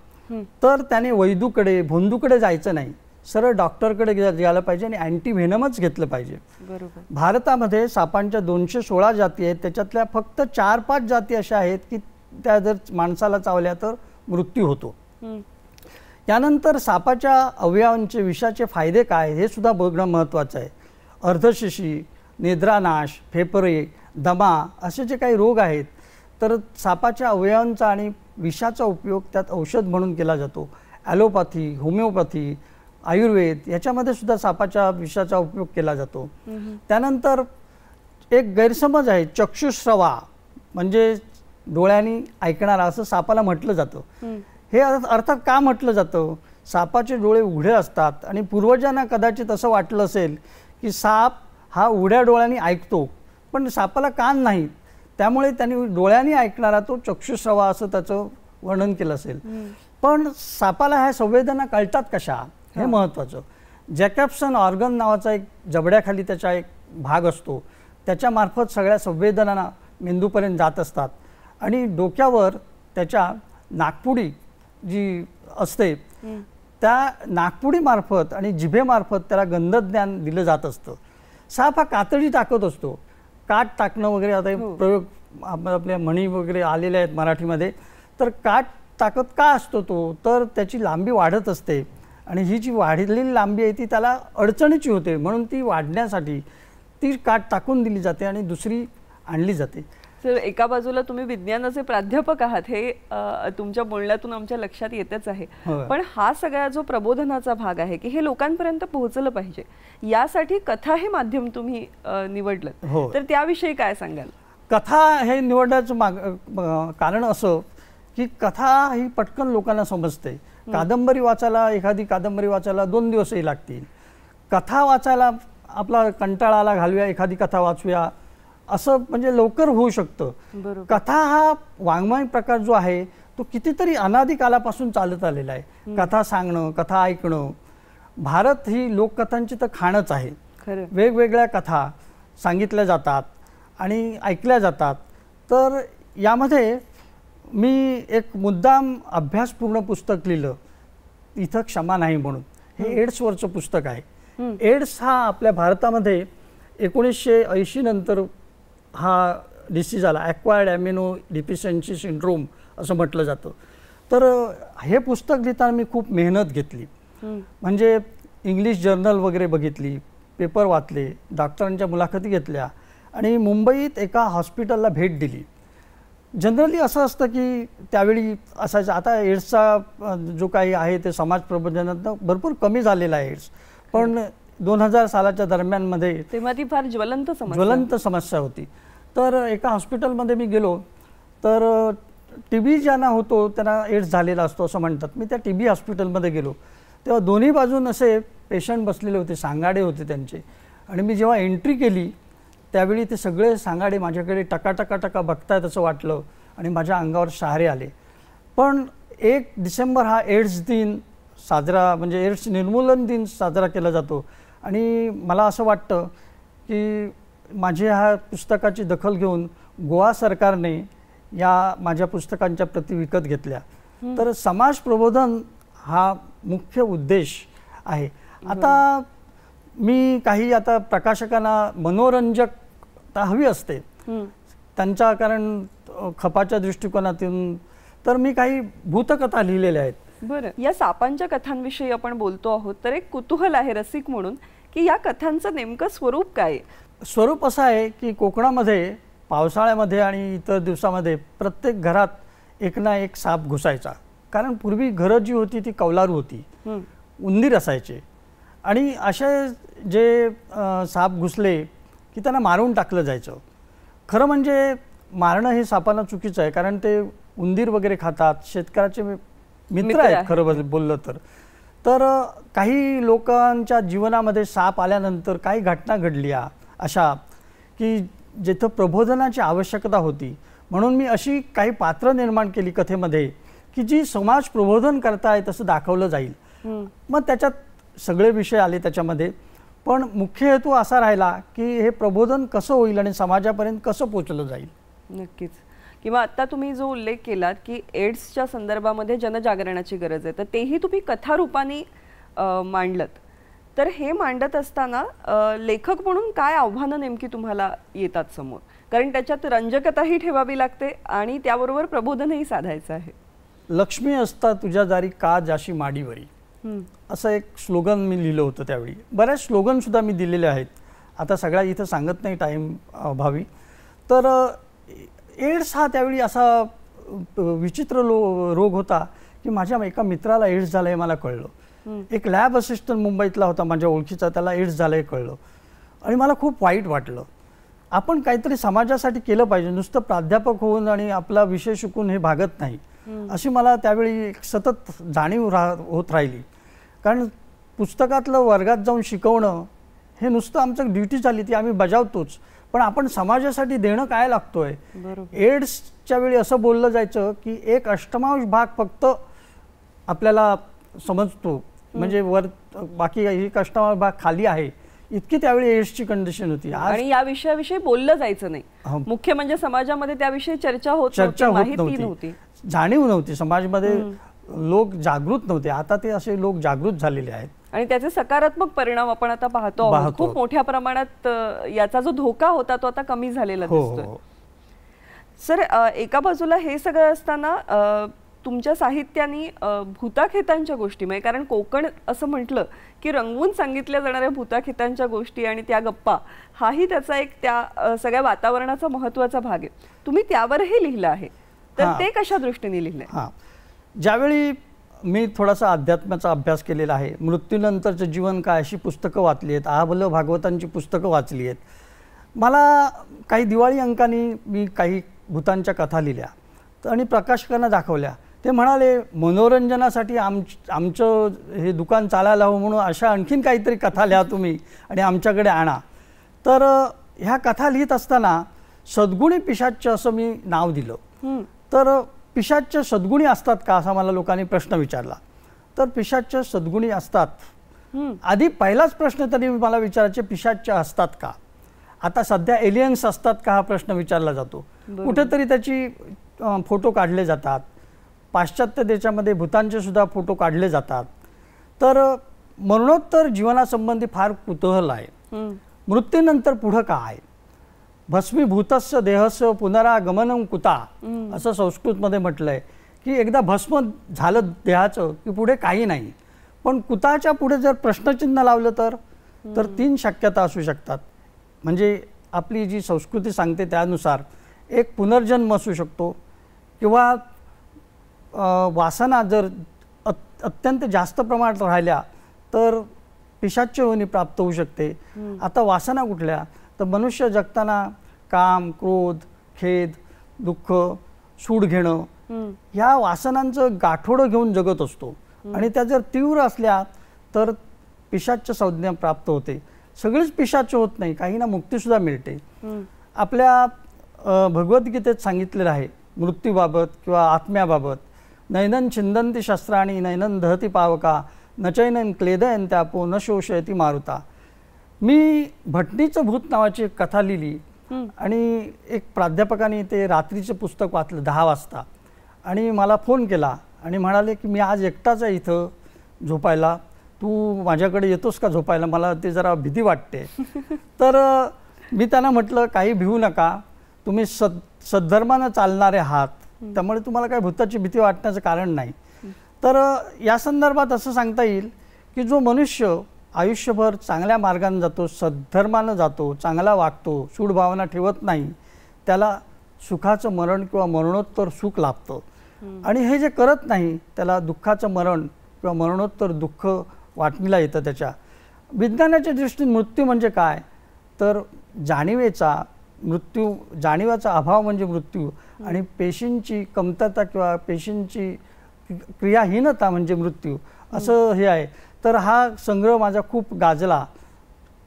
तर त्याने वैद्यूकडे भोंदूकडे जायचं नाही, सरळ डॉक्टरकडे गेलं पाहिजे आणि अँटीव्हेनमच घेतलं पाहिजे. बरोबर. भारतामध्ये सापांच्या 216 जाती आहेत. त्याच्यातल्या फक्त 4-5 जाती अशा आहेत की त्या जर माणसाला चावल्या तर मृत्यू होतो. यानंतर सापाच्या अवयवांचे विषाचे फायदे काय हे सुद्धा बघणं महत्त्वाचं आहे. अर्धशिशी, निद्रानाश, फेफरे, दमा असे जे काही रोग आहेत तर सापाच्या अवयवांचा आणि विषाचा उपयोग त्यात औषध म्हणून केला जातो. ॲलोपॅथी, होमिओपॅथी, आयुर्वेद याच्यामध्ये सुद्धा सापाच्या विषाचा उपयोग केला जातो. त्यानंतर एक गैरसमज आहे, चक्षुश्रवा म्हणजे डोळ्यांनी ऐकणारा असं सापाला म्हटलं जातं. हे अर्थात का म्हटलं जातं? सापाचे डोळे उघडे असतात आणि पूर्वजांना कदाचित असं वाटलं असेल की साप हा उघड्या डोळ्यांनी ऐकतो पण सापाला कान नाहीत, त्यामुळे त्यांनी डोळ्यांनी ऐकणारा तो चक्षुश्रवा असं त्याचं वर्णन केलं असेल. पण सापाला ह्या संवेदना कळतात कशा हे महत्त्वाचं. जॅकॅप्सन ऑर्गन नावाचा एक जबड्याखाली त्याचा एक भाग असतो, त्याच्यामार्फत सगळ्या संवेदना मेंदूपर्यंत जात असतात आणि डोक्यावर त्याच्या नाकपुडी जी असते त्या नाकपुडीमार्फत आणि जिभेमार्फत त्याला गंधज्ञान दिलं जात असतं. साप हा कातडी टाकत असतो, काट टाकणं वगैरे आता प्रयोग आपल्या म्हणी वगैरे आलेल्या आहेत मराठीमध्ये. तर काट टाकत का असतो तो? तर त्याची लांबी वाढत असते आणि ही जी वाढलेली लांबी आहे ती त्याला अडचणीची होते, म्हणून ती वाढण्यासाठी ती काट टाकून दिली जाते आणि दुसरी आणली जाते. सर, एका बाजूला तुम्ही विज्ञानाचे प्राध्यापक आहात हे तुमच्या बोलण्यातून आमच्या लक्षात येतच आहे, पण हा सगळा जो प्रबोधनाचा भाग आहे की हे लोकांपर्यंत पोहोचलं पाहिजे, यासाठी कथा हे माध्यम तुम्ही निवडलं, तर त्याविषयी काय सांगाल? कथा हे निवडण्याचं कारण असं की कथा ही पटकन लोकांना समजते. कादंबरी वाचायला, एखादी कादंबरी वाचायला 2 दिवसही लागतील. कथा वाचायला आपला कंटाळा आला, घालूया एखादी कथा वाचूया असं म्हणजे लवकर होऊ शकतं. कथा हा वाङ्मय प्रकार जो आहे तो कितीतरी अनादी कालापासून चालत आलेला आहे. कथा सांगणं, कथा ऐकणं. भारत ही लोककथांची तर खाणच आहे. वेगवेगळ्या कथा सांगितल्या जातात आणि ऐकल्या जातात. तर यामध्ये मी एक मुद्दाम अभ्यासपूर्ण पुस्तक लिहिलं, इथं क्षमा नाही म्हणून. हे एड्सवरचं पुस्तक आहे. एड्स हा आपल्या भारतामध्ये 1980 नंतर हा डिसीज आला, ॲक्वायर्ड ॲमिनो डिफिशियन्सी सिंड्रोम असं म्हटलं जातं. तर हे पुस्तक लिहिताना मी खूप मेहनत घेतली. म्हणजे इंग्लिश जर्नल वगैरे बघितली, पेपर वाचले, डॉक्टरांच्या मुलाखती घेतल्या आणि मुंबईत एका हॉस्पिटलला भेट दिली. जनरली असं असतं की त्यावेळी असायचं. आता एड्सचा जो काही आहे ते समाज प्रबोधनातनं भरपूर कमी झालेला आहे एड्स, पण 2000 सालाच्या दरम्यानमध्ये तेव्हा ती फार ज्वलंत समस्या होती. तर एका हॉस्पिटलमध्ये मी गेलो तर TB ज्यांना होतो त्यांना एड्स झालेला असतो असं म्हणतात. मी त्या TB हॉस्पिटलमध्ये गेलो तेव्हा दोन्ही बाजून असे पेशंट बसलेले होते, सांगाडे होते त्यांचे. आणि मी जेव्हा एंट्री केली त्यावेळी ते सगळे सांगाडे माझ्याकडे टका बघतायत असं वाटलं आणि माझ्या अंगावर शहारे आले. पण 1 डिसेंबर हा एड्स दिन साजरा, म्हणजे एड्स निर्मूलन दिन साजरा केला जातो आणि मला असं वाटतं की माझ्या ह्या पुस्तकाची दखल घेऊन गोवा सरकारने या माझ्या पुस्तकांच्या प्रती विकत घेतल्या. तर समाज प्रबोधन हा मुख्य उद्देश आहे. आता मी काही आता प्रकाशकांना मनोरंजकता हवी असते त्यांच्या, कारण खपाच्या दृष्टिकोनातून, तर मी काही भूतकथा लिहिलेल्या आहेत. बरं, या सापांच्या कथांविषयी आपण बोलतो आहोत तर एक कुतूहल आहे रसिक म्हणून की या कथांचं नेमकं स्वरूप काय? स्वरूप असं आहे की कोकणामध्ये पावसाळ्यामध्ये आणि इतर दिवसामध्ये प्रत्येक घरात एक ना एक साप घुसायचा. कारण पूर्वी घरं जी होती ती कौलारू होती, उंदीर असायचे आणि असे जे साप घुसले की त्यांना मारून टाकलं जायचं. खरं म्हणजे मारणं हे सापांना चुकीचं आहे, कारण ते उंदीर वगैरे खातात, शेतकऱ्याचे मित्र आहेत खरं बोललं तर काही लोकांच्या जीवनामध्ये साप आल्यानंतर काही घटना घडल्या अशा की जिथं प्रबोधनाची आवश्यकता होती, म्हणून मी अशी काही पात्र निर्माण केली कथेमध्ये की जी समाज प्रबोधन करतायत असं दाखवलं जाईल. मग त्याच्यात सगळे विषय आले त्याच्यामध्ये, पण मुख्य हेतू असा राहिला की हे प्रबोधन कसं होईल आणि समाजापर्यंत कसं पोचलं जाईल. नक्कीच. किंवा आता तुम्ही जो उल्लेख केलात की एड्सच्या संदर्भामध्ये जनजागरणाची गरज आहे, तर तेही तुम्ही कथारूपाने मांडलत. तर हे मांडत असताना लेखक म्हणून काय आव्हानं नेमकी तुम्हाला येतात समोर? कारण त्याच्यात रंजकताही ठेवावी लागते आणि त्याबरोबर प्रबोधनही साधायचं आहे. लक्ष्मी असता तुझ्या दारी का जाशी माडीवरी, असं एक स्लोगन मी लिहिलं होतं त्यावेळी. बऱ्याच स्लोगनसुद्धा मी दिलेले आहेत, आता सगळ्या इथं सांगत नाही टाईम अभावी. तर एड्स हा त्यावेळी असा विचित्र रोग होता की माझ्या एका मित्राला एड्स झालं हे मला कळलं. एक लॅब असिस्टंट मुंबईतला होता माझ्या ओळखीचा, त्याला एड्स झालं हे कळलं आणि मला खूप वाईट वाटलं. आपण काहीतरी समाजासाठी केलं पाहिजे, नुसतं प्राध्यापक होऊन आणि आपला विषय शिकून हे भागत नाही, अशी मला त्यावेळी सतत जाणीव होत राहिली. कारण पुस्तकातलं वर्गात जाऊन शिकवणं हे नुसतं आमचं ड्युटी झाली, ती आम्ही बजावतोच, पण आपण समाजासाठी देणं काय लागतोय. एड्सच्या वेळी असं बोललं जायचं की 1/8 भाग फक्त आपल्याला समजतो, म्हणजे वर बाकी 1/8 भाग खाली आहे, इतकी त्यावेळी एड्सची कंडिशन होती. आणि या विषयाविषयी बोललं जायचं नाही. मुख्य म्हणजे समाजामध्ये त्याविषयी चर्चा होत नव्हती, जाणीव नव्हती, समाजामध्ये लोक जागृत नव्हते. आता ते असे लोक जागृत झालेले आहेत आणि त्याचे सकारात्मक परिणाम आपण आता पाहतो. खूप मोठ्या प्रमाणात याचा जो धोका होता तो आता कमी झालेला दिसतोय. सर, एका बाजूला हे सगळं असताना तुमच्या साहित्याने भूताखेतांच्या गोष्टी, म्हणजे कारण कोकण असं म्हटलं की रंगवून सांगितल्या जाणाऱ्या भूताखेतांच्या गोष्टी आणि त्या गप्पा, हाही त्याचा एक त्या सगळ्या वातावरणाचा महत्त्वाचा भाग आहे. तुम्ही त्यावरही लिहिलं आहे, तर ते कशा दृष्टीने लिहिलंय? ज्यावेळी मी थोडासा अध्यात्माचा अभ्यास केलेला आहे, मृत्यूनंतरचं जीवन काय अशी पुस्तकं वाचली आहेत, आबल भागवतांची पुस्तकं वाचली आहेत. मला काही दिवाळी अंकांनी मी काही भूतांच्या कथा लिहिल्या आणि प्रकाशकांना दाखवल्या. ते म्हणाले मनोरंजनासाठी आमचं हे दुकान चालायला हवं म्हणून अशा आणखीन काहीतरी कथा लिहा तुम्ही आणि आमच्याकडे आणा. तर ह्या कथा लिहित असताना सद्गुणी पिशाच्च असं मी नाव दिलं. तर पिशाच्च सद्गुणी असतात का असा मला लोकांनी प्रश्न विचारला. तर पिशाच्च सद्गुणी असतात. आधी पहिलाच प्रश्न तरी मला विचारायचे, पिशाच्च असतात का? आता सध्या एलियन्स असतात का हा प्रश्न विचारला जातो. कुठेतरी त्याची फोटो काढले जातात, पाश्चात्य देशामध्ये भूतांचे सुद्धा फोटो काढले जातात. तर मरणोत्तर जीवनासंबंधी फार कुतूहल आहे. मृत्यूनंतर पुढं काय? भस्मीभूतस्य देहस्य पुनरागमनं कुता, असं संस्कृतमध्ये म्हटलंय की एकदा भस्म झालं देहाचं की पुढे काही नाही. पण कुताच्या पुढे जर प्रश्नचिन्ह लावलं तर 3 शक्यता असू शकतात. म्हणजे आपली जी संस्कृती सांगते त्यानुसार एक पुनर्जन्म असू शकतो, किंवा वासना जर अत्यंत जास्त प्रमाणात राहिल्या तर पिशाच्य योनी प्राप्त होऊ शकते. आता वासना कुठल्या? तर मनुष्य जगताना काम, क्रोध, खेद, दुःख, सूड घेणं ह्या वासनांचं गाठोडं घेऊन जगत असतो आणि त्या जर तीव्र असल्या तर पिशाच्य संज्ञा प्राप्त होते. सगळीच पिशाच्य होत नाही, काहींना मुक्तीसुद्धा मिळते. आपल्या भगवद्गीतेत सांगितलेलं आहे मृत्यूबाबत किंवा आत्म्याबाबत, नैनन छिंदंती शस्त्राणी नैनन दहती पावका न चैनन क्लेदयन त्यापो न शोषयती मारुता. मी भटणीचं भूत नावाची एक कथा लिहिली आणि एक प्राध्यापकाने ते रात्रीचं पुस्तक वाचलं 10 वाजता आणि मला फोन केला आणि म्हणाले की मी आज एकटाच आहे इथं झोपायला, तू माझ्याकडे येतोस का झोपायला, मला ते जरा भीती वाटते. तर मी त्यांना म्हटलं काही भिवू नका, तुम्ही सद्धर्मानं चालणारे आहात, त्यामुळे तुम्हाला काही भूताची भीती वाटण्याचं कारण नाही. तर या संदर्भात असं सांगता येईल की जो मनुष्य आयुष्यभर चांगल्या मार्गाने जातो, सद्धर्मानं जातो, चांगला वागतो, सूड भावना ठेवत नाही, त्याला सुखाचं मरण किंवा मरणोत्तर सुख लाभतं. आणि हे जे करत नाही त्याला दुःखाचं मरण किंवा मरणोत्तर दुःख वाटणीला येतं. त्याच्या विज्ञानाच्या दृष्टीने मृत्यू म्हणजे काय तर जाणीवेचा मृत्यू, जाणीवाचा अभाव म्हणजे मृत्यू, आणि पेशींची कमतरता किंवा पेशींची क्रियाहीनता म्हणजे मृत्यू असं हे आहे. तर हा संग्रह माझा खूप गाजला.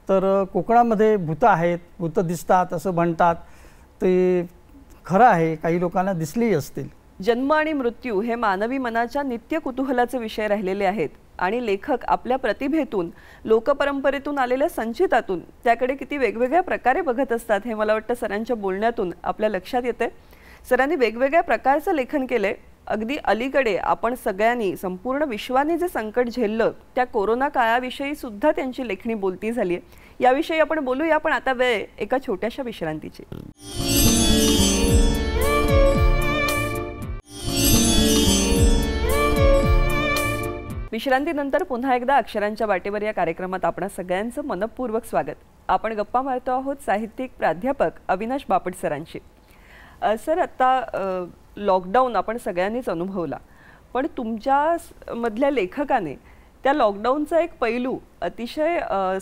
तर कोकणामध्ये भूतं आहेत, भूतं दिसतात असं म्हणतात, ते खरं आहे, काही लोकांना दिसलीही असतील. जन्म आणि मृत्यू हे मानवी मनाच्या नित्य कुतूहलाचे विषय राहिलेले आहेत आणि लेखक आपल्या प्रतिभेतून, लोकपरंपरेतून आलेल्या संचितातून त्याकडे किती वेगवेगळ्या प्रकारे बघत असतात हे मला वाटतं सरांच्या बोलण्यातून आपल्या लक्षात येते. सरांनी वेगवेगळ्या प्रकारचं लेखन केलंय. अगदी अलीकडे आपण सगळ्यांनी, संपूर्ण विश्वाने जे संकट झेललं त्या कोरोना काळाविषयी सुद्धा त्यांची लेखणी बोलती झाली आहे. याविषयी आपण बोलूया, पण आता वेळ एका छोट्याशा विश्रांतीची. विश्रांतीनंतर पुन्हा एकदा अक्षरांच्या वाटेवर या कार्यक्रमात आपणा सगळ्यांचं मनपूर्वक स्वागत. आपण गप्पा मारतो आहोत साहित्यिक प्राध्यापक अविनाश बापट सरांशी. सर, आता लॉकडाऊन आपण सगळ्यांनीच अनुभवला, पण तुमच्या मधल्या लेखकाने त्या लॉकडाऊनचा एक पैलू अतिशय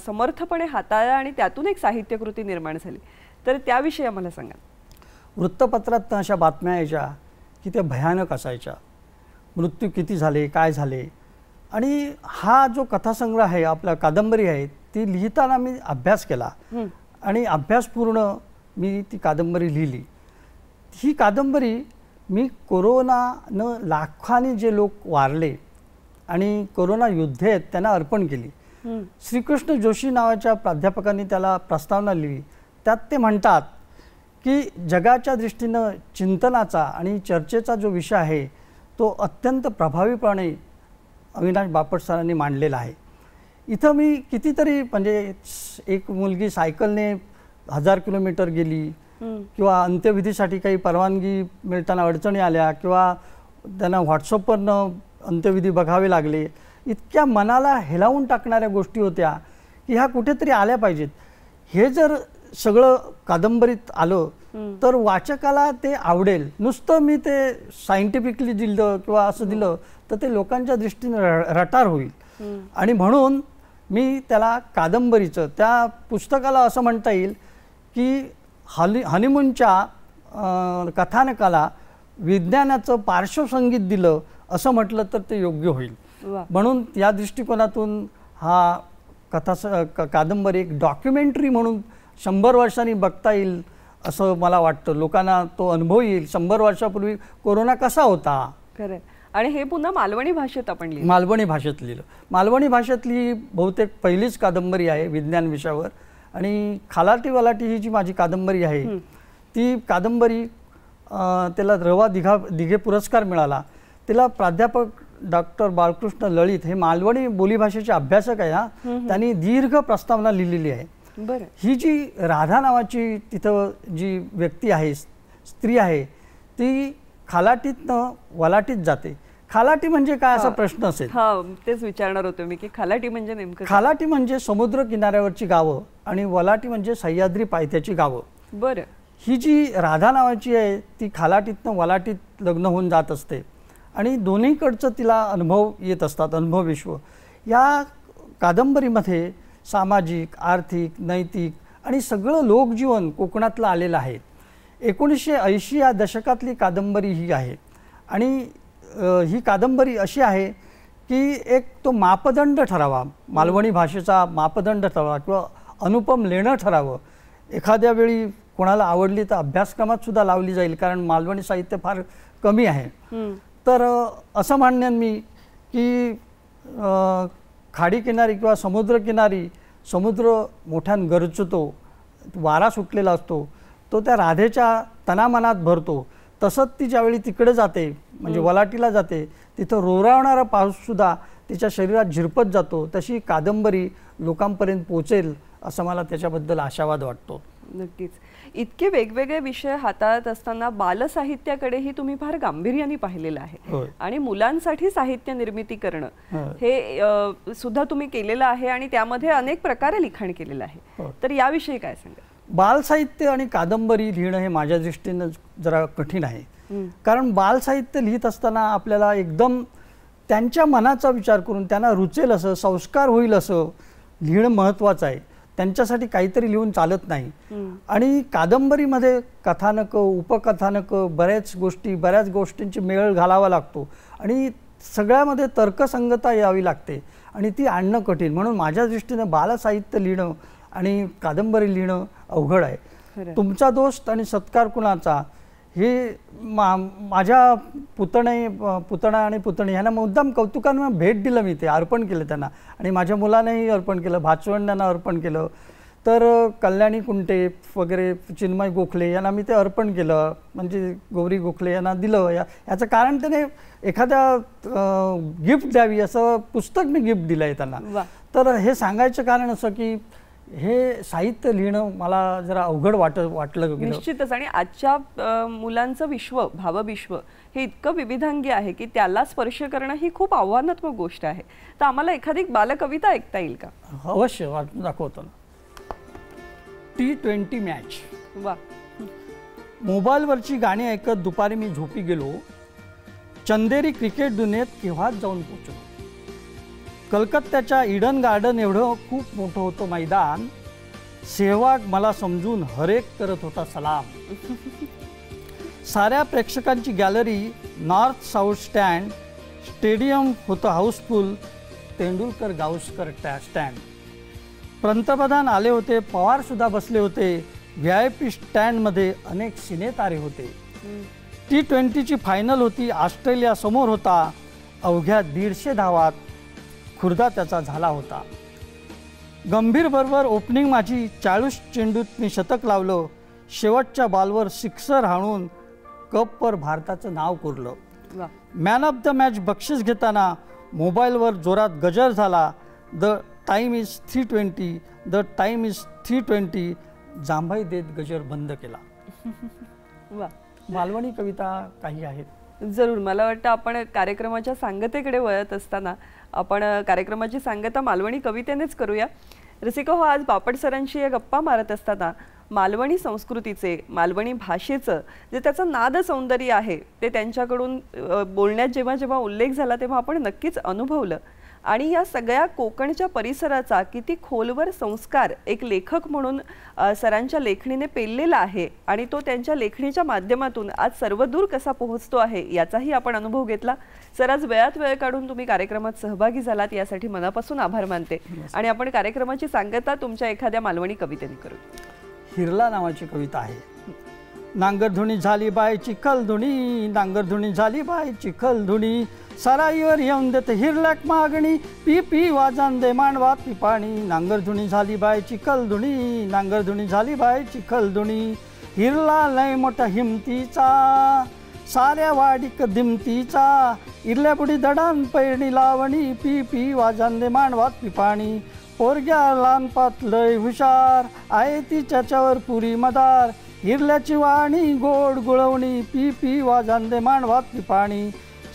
समर्थपणे हाताळला आणि त्यातून एक साहित्यकृती निर्माण झाली. तर त्याविषयी आम्हाला सांगा. वृत्तपत्रात अशा बातम्या यायच्या की त्या भयानक असायच्या, मृत्यू किती झाले, काय झाले. आणि हा जो कथासंग्रह आहे, आपला कादंबरी आहे, ती लिहिताना मी अभ्यास केला आणि अभ्यासपूर्ण मी ती कादंबरी लिहिली. ही कादंबरी मी कोरोनानं लाखांनी जे लोक वारले आणि कोरोना योद्धे आहेत त्यांना अर्पण केली. श्रीकृष्ण जोशी नावाच्या प्राध्यापकांनी त्याला प्रस्तावना लिहिली. त्यात ते म्हणतात की जगाच्या दृष्टीनं चिंतनाचा आणि चर्चेचा जो विषय आहे तो अत्यंत प्रभावीपणे अविनाश बापट सरांनी मांडलेला आहे. इथं मी कितीतरी, म्हणजे एक मुलगी सायकलने 1000 किलोमीटर गेली, किंवा अंत्यविधीसाठी काही परवानगी मिळताना अडचणी आल्या, किंवा त्यांना व्हॉट्सअपवरनं अंत्यविधी बघावे लागले. इतक्या मनाला हेलावून टाकणाऱ्या गोष्टी होत्या की ह्या कुठेतरी आल्या पाहिजेत. हे जर सगळं कादंबरीत आलं तर वाचकाला ते आवडेल. नुसतं मी ते सायंटिफिकली दिलं किंवा असं दिलं तर ते लोकांच्या दृष्टीने रटार होईल. आणि म्हणून मी त्याला कादंबरीचं, त्या पुस्तकाला असं म्हणता येईल की हनीमूनच्या कथानकाला विज्ञानाचं पार्श्वसंगीत दिलं असं म्हटलं तर ते योग्य होईल. म्हणून या दृष्टिकोनातून हा कादंबरी एक डॉक्युमेंटरी म्हणून 100 वर्षांनी बघता येईल असं मला वाटतं. लोकांना तो अनुभव येईल. 100 वर्षापूर्वी कोरोना कसा होता. खरं. आणि हे पुन्हा मालवणी भाषेत आपण लिहिलं. मालवणी भाषेत लिहिलं. मालवणी भाषेतली बहुतेक पहिलीच कादंबरी आहे विज्ञान विषयावर. आणि खालाटी वलाटी ही जी माझी कादंबरी आहे ती कादंबरी त्याला रवा दिघे पुरस्कार मिळाला. तिला प्राध्यापक डॉक्टर बाळकृष्ण लळित हे मालवणी बोलीभाषेचे अभ्यासक आहे ना, त्यांनी दीर्घ प्रस्तावना लिहिलेली आहे. बरं. ही जी राधा नावाची तिथं जी व्यक्ती आहे, स्त्री आहे, ती खालाटीतनं वलाटीत जाते. खालाटी म्हणजे काय असा प्रश्न असेल. तेच विचारणार होतो मी की खालाटी म्हणजे नेमकं. खालाटी म्हणजे समुद्र किनाऱ्यावरची गावं आणि वलाटी म्हणजे सह्याद्री पायथ्याची गावं. बरं. ही जी राधा नावाची आहे ती खालाटीतनं वलाटीत लग्न होऊन जात असते आणि दोन्हीकडचं तिला अनुभव येत असतात, अनुभव विश्व. या कादंबरीमध्ये सामाजिक, आर्थिक, नैतिक आणि सगळं लोकजीवन कोकणातलं आलेलं आहे. 1980 या दशकातली कादंबरी ही आहे. आणि ही कादंबरी अशी आहे की एक तो मापदंड ठरावा, मालवणी भाषेचा मापदंड ठरावा किंवा अनुपम लेणं ठरावं. एखाद्या वेळी कोणाला आवडली तर अभ्यासक्रमात सुद्धा लावली जाईल, कारण मालवणी साहित्य फार कमी आहे. तर असं म्हणेन मी की खाडीकिनारी किंवा समुद्रकिनारी समुद्र मोठ्यानं गरजतो, वारा सुटलेला असतो, तो त्या राधेच्या तनामनात भरतो. तसंच ती ज्यावेळी तिकडे जाते, म्हणजे वलाटीला जाते, तिथं रोरावणारा पाऊससुद्धा तिच्या शरीरात झिरपत जातो. तशी कादंबरी लोकांपर्यंत पोचेल असं मला त्याच्याबद्दल आशावाद वाटतो. नक्कीच. इतके वेगवेगळे विषय हाताळत असताना बालसाहित्याकडेही तुम्ही फार गांभीर्याने पाहिलेलं आहे आणि मुलांसाठी साहित्य निर्मिती करणं हे सुद्धा तुम्ही केलेलं आहे आणि त्यामध्ये अनेक प्रकारे लिखाण केलेलं आहे. तर याविषयी काय सांगा. बालसाहित्य आणि कादंबरी लिहिणं हे माझ्या दृष्टीनं जरा कठीण आहे. कारण बालसाहित्य लिहित असताना आपल्याला एकदम त्यांच्या मनाचा विचार करून त्यांना रुचेल असं, संस्कार होईल असं लिहिणं महत्त्वाचं आहे. त्यांच्यासाठी काहीतरी लिहून चालत नाही. आणि कादंबरीमध्ये कथानकं, उपकथानकं, बऱ्याच गोष्टींची मेळ घालावा लागतो आणि सगळ्यामध्ये तर्कसंगता यावी लागते आणि ती आणणं कठीण. म्हणून माझ्या दृष्टीनं बालसाहित्य लिहिणं आणि कादंबरी लिहिणं अवघड आहे. तुमचा दोष आणि सत्कार कुणाचा हे माझ्या पुतणा आणि पुतणी ह्यांना मुद्दाम कौतुकानं भेट दिलं, मी ते अर्पण केलं त्यांना आणि माझ्या मुलानेही अर्पण केलं, भाचवंडांना अर्पण केलं. तर कल्याणी कुंटे वगैरे चिन्मय गोखले यांना मी ते अर्पण केलं, म्हणजे गौरी गोखले यांना दिलं. याचं कारण त्याने एखाद्या गिफ्ट द्यावी असं पुस्तक मी गिफ्ट दिलं आहे त्यांना. तर हे सांगायचं कारण असं की हे साहित्य लिहिणं मला जरा अवघड वाटलं. निश्चितच. आणि आजच्या मुलांचं विश्व, भावविश्व हे इतकं विविधांगी आहे की त्याला स्पर्श करणं ही खूप आव्हानात्मक गोष्ट आहे. तर आम्हाला एखादी बालकविता ऐकता येईल का? अवश्य वाटून दाखवतो ना. T20 match. वा. मोबाईलवरची गाणी ऐकत दुपारी मी झोपी गेलो. चंदेरी क्रिकेट दुनियेत केव्हाच जाऊन पोचलो. कलकत्त्याच्या ईडन गार्डन एवढं खूप मोठं होतं मैदान. सेहवाग मला समजून हरेक करत होता सलाम. साऱ्या प्रेक्षकांची gallery north south stand. Stadium होतं हाऊसफुल. तेंडुलकर गावस्कर स्टँड. पंतप्रधान आले होते, पवारसुद्धा बसले होते. VIP स्टँडमध्ये अनेक सिनेतारे होते. T20ची फायनल होती. ऑस्ट्रेलिया समोर होता. अवघ्या 150 धावात खुर्दा त्याचा झाला होता. गंभीर बरोबर ओपनिंग माझी. 40 चेंडूत मी शतक लावलं. शेवटच्या बॉलवर सिक्सर हाणून कपवर भारताचं नाव कोरलं. मॅन ऑफ द मॅच बक्षीस घेताना मोबाईलवर जोरात गजर झाला. The time is 3:20. The time is 3:20. जांभई देत गजर बंद केला. वा. मालवणी कविता काही आहेत. जरूर. मला वाटतं आपण कार्यक्रमाच्या सांगतेकडे वळत असताना आपण कार्यक्रमाची सांगता मालवणी कवितेनेच करूया. रसिको, हो, आज बापट सरांशी या गप्पा मारत असताना मालवणी संस्कृतीचे, मालवणी भाषेचं जे त्याचं नाद सौंदर्य आहे ते त्यांच्याकडून बोलण्यात जेव्हा जेव्हा उल्लेख झाला तेव्हा आपण नक्कीच अनुभवलं. आणि या सगळ्या कोकणच्या परिसराचा किती खोलवर संस्कार एक लेखक म्हणून सरांच्या लेखणीने पेललेला आहे आणि तो त्यांच्या लेखणीच्या माध्यमातून आज सर्वदूर कसा पोहोचतो आहे याचाही आपण अनुभव घेतला. सर, आज वेळात वेळ काढून तुम्ही कार्यक्रमात सहभागी झालात यासाठी मनापासून आभार मानते. आणि आपण कार्यक्रमाची सांगता तुमच्या एखाद्या मालवणी कवितेने करू. हिरला नावाची कविता आहे. नांगरधुणी झाली बाय चिखलधुणी. नांगरधुणी झाली बाय चिखलधुणी. सराईवर येऊन देते हिरल्याक मागणी. पी पी वाजान दे मांडवात पी पाणी. नांगरधुणी झाली बाय चिखलधुणी. नांगरधुणी झाली बाय चिखलधुणी. हिरला लय मोठा हिमतीचा. साऱ्या वाडीक दिमतीचा. इरल्या बुडी दडान पैरणी लावणी. पी पी वाजान दे मांडवात पी पाणी. पोरग्या लहानपात लय हुशार. आहे ती त्याच्यावर पुरी मदार. हिरल्याची वाणी गोड गुळवणी. पी पी वाजांदे मांडवात पी पाणी.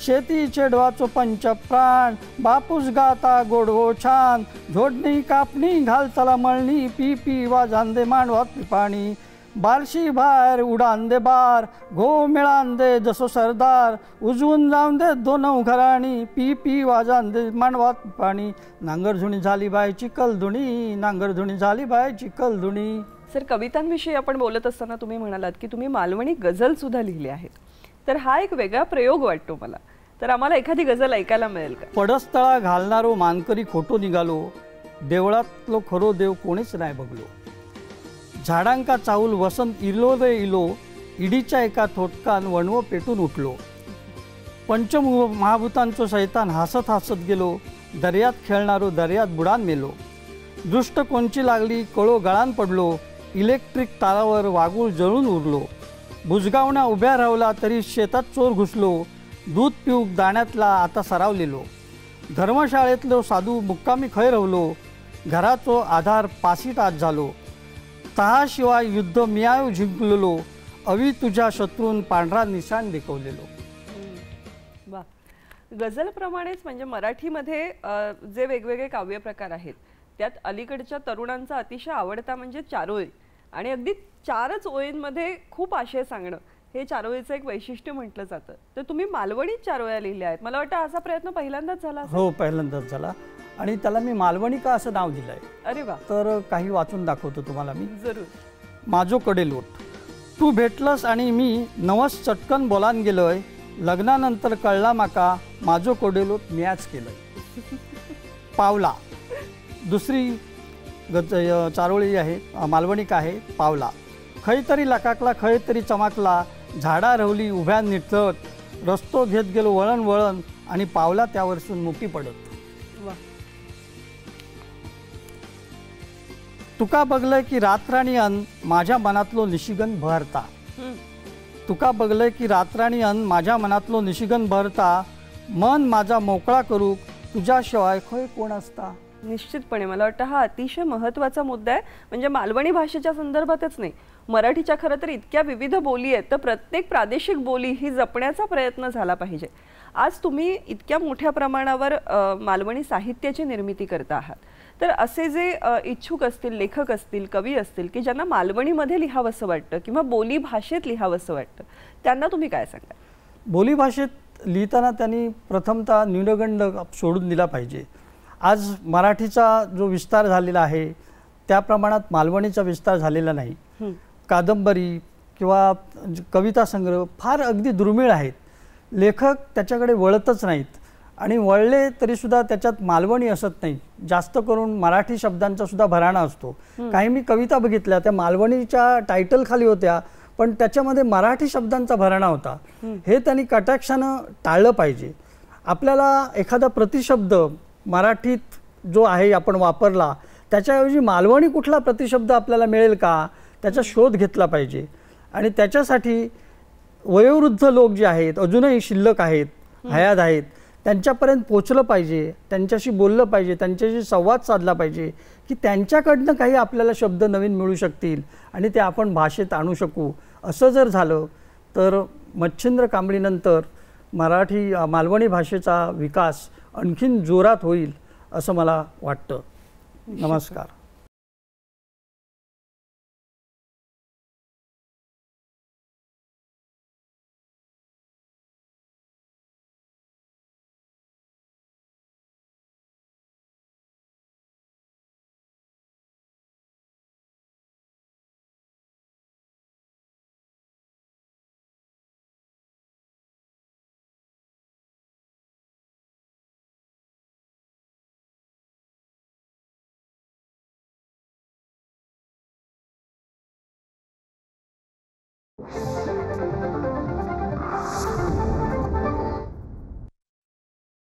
शेती चेडवाचो पंचप्राण. बापूस गाता गोडवो छान. झोडणी कापणी घालताला मळणी. पी पी वाजांदे मांडवात पी पाणी. बारशी बाहेर उडान दे बार. घो मिळान दे जसो सरदार. उजवून जाऊन दे दोन घराणी. पी पी वाजान दे मांडवात पाणी. नांगरधुणी झाली बाय चिखलधुणी. नांगरधुणी झाली बाय चिखलधुणी. सर, कवितांविषयी आपण बोलत असताना तुम्ही म्हणालात की तुम्ही मालवणी गझल सुद्धा लिहिली आहेत. तर हा एक वेगळा प्रयोग वाटतो मला. तर आम्हाला एखादी गझल ऐकायला मिळेल का? पडस्तळा घालणारो मानकरी खोटो निघालो. देवळातलो खरो देव कोणीच नाही बघलो. झाडांका चाऊल वसंत इलो रे इलो. इडीच्या एका थोटकान वणवं पेटून उठलो. पंचमहाभूतांचो सैतान हसत हसत गेलो. दर्यात खेळणारो दर्यात बुडान मेलो. दृष्ट कोणची लागली कळो गळान पडलो. इलेक्ट्रिक तारावर वागूळ जळून उरलो. बुजगावण्या उभ्या राहला तरी शेतात चोर घुसलो. दूध पिऊक दाण्यातला आता सरावलेलो. धर्मशाळेतलो साधू मुक्कामी खै रवलो. घराचो आधार पासीट आज झालो. तहाशिवाय युद्ध मियाव जिंकलेलो. अवी तुझ्या शत्रून पांढरा निशाण देखवलेलो. वा. गझलप्रमाणेच म्हणजे मराठीमध्ये जे वेगवेगळे काव्यप्रकार आहेत त्यात अलीकडच्या तरुणांचा अतिशय आवडता म्हणजे चारोळी. आणि अगदी 4च ओळींमध्ये खूप आशय सांगणं हे चारोळीचं एक वैशिष्ट्य म्हटलं जातं. तर तुम्ही मालवणीत चारोळ्या लिहिल्या आहेत. मला वाटतं असा प्रयत्न पहिल्यांदाच झाला. हो, पहिल्यांदाच झाला. आणि त्याला मी मालवणी का असं नाव दिलंय. अरे वा. तर काही वाचून दाखवतो तुम्हाला मी. जरूर. माझोकडे लोट. तू भेटलस आणि मी नवस चटकन बोलान गेलोय. लग्नानंतर कळला माका माझो कोडेलो म्याच केलं. पावला दुसरी चारोळी आहे, मालवणिक आहे. पावला खंय तरी लकाकला, खंय तरी चमकला, झाडा रवली उभ्या निटत, रस्तो घेत गेलो वळण वळण, आणि पावला त्यावरसून मुठी पडत. तुका बघलंय की रात्राणी अन माझ्या मनातलो निशिगन भरता. तुका बघलंय की रात्राणी अन माझ्या मनातलो निशिगन भरता, मन माझा मोकळा करूक तुझ्याशिवाय खंय कोण असता. निश्चितपणे मला वाटतं हा अतिशय महत्त्वाचा मुद्दा आहे. म्हणजे मालवणी भाषेच्या संदर्भातच नाही, मराठीच्या खरं तर इतक्या विविध बोली आहेत, तर प्रत्येक प्रादेशिक बोली ही जपण्याचा प्रयत्न झाला पाहिजे. आज तुम्ही इतक्या मोठ्या प्रमाणावर मालवणी साहित्याची निर्मिती करता आहात, तर असे जे इच्छुक असतील, लेखक असतील, कवी असतील की ज्यांना मालवणीमध्ये लिहावंसं वाटतं किंवा बोली भाषेत लिहावंसं वाटतं, त्यांना तुम्ही काय सांगाल? बोली भाषेत लिहिताना त्यांनी प्रथमतः न्यूनगंड सोडून दिला पाहिजे. आज मराठीचा जो विस्तार झालेला आहे त्या प्रमाणात मालवणीचा विस्तार झालेला नाही. कादंबरी किंवा कविता संग्रह फार अगदी दुर्मिळ आहेत. लेखक त्याच्याकडे वळतच नाहीत, आणि वळले तरीसुद्धा त्याच्यात मालवणी असत नाही. जास्त करून मराठी शब्दांचा सुद्धा भराणा असतो. काही मी कविता बघितल्या त्या मालवणीच्या टायटल खाली होत्या, पण त्याच्यामध्ये मराठी शब्दांचा भराणा होता. हे त्यांनी कटाक्षानं टाळलं पाहिजे. आपल्याला एखादा प्रतिशब्द मराठीत जो आहे आपण वापरला, त्याच्याऐवजी मालवणी कुठला प्रतिशब्द आपल्याला मिळेल का, त्याचा शोध घेतला पाहिजे. आणि त्याच्यासाठी वयोवृद्ध लोक जे आहेत, अजूनही शिल्लक आहेत, हयात आहेत, त्यांच्यापर्यंत पोचलं पाहिजे, त्यांच्याशी बोललं पाहिजे, त्यांच्याशी संवाद साधला पाहिजे की त्यांच्याकडनं काही आपल्याला शब्द नवीन मिळू शकतील आणि ते आपण भाषेत आणू शकू. असं जर झालं तर मच्छिंद्र कांबळीनंतर मालवणी भाषेचा विकास आणखीन जोरात होईल असं मला वाटतं. नमस्कार.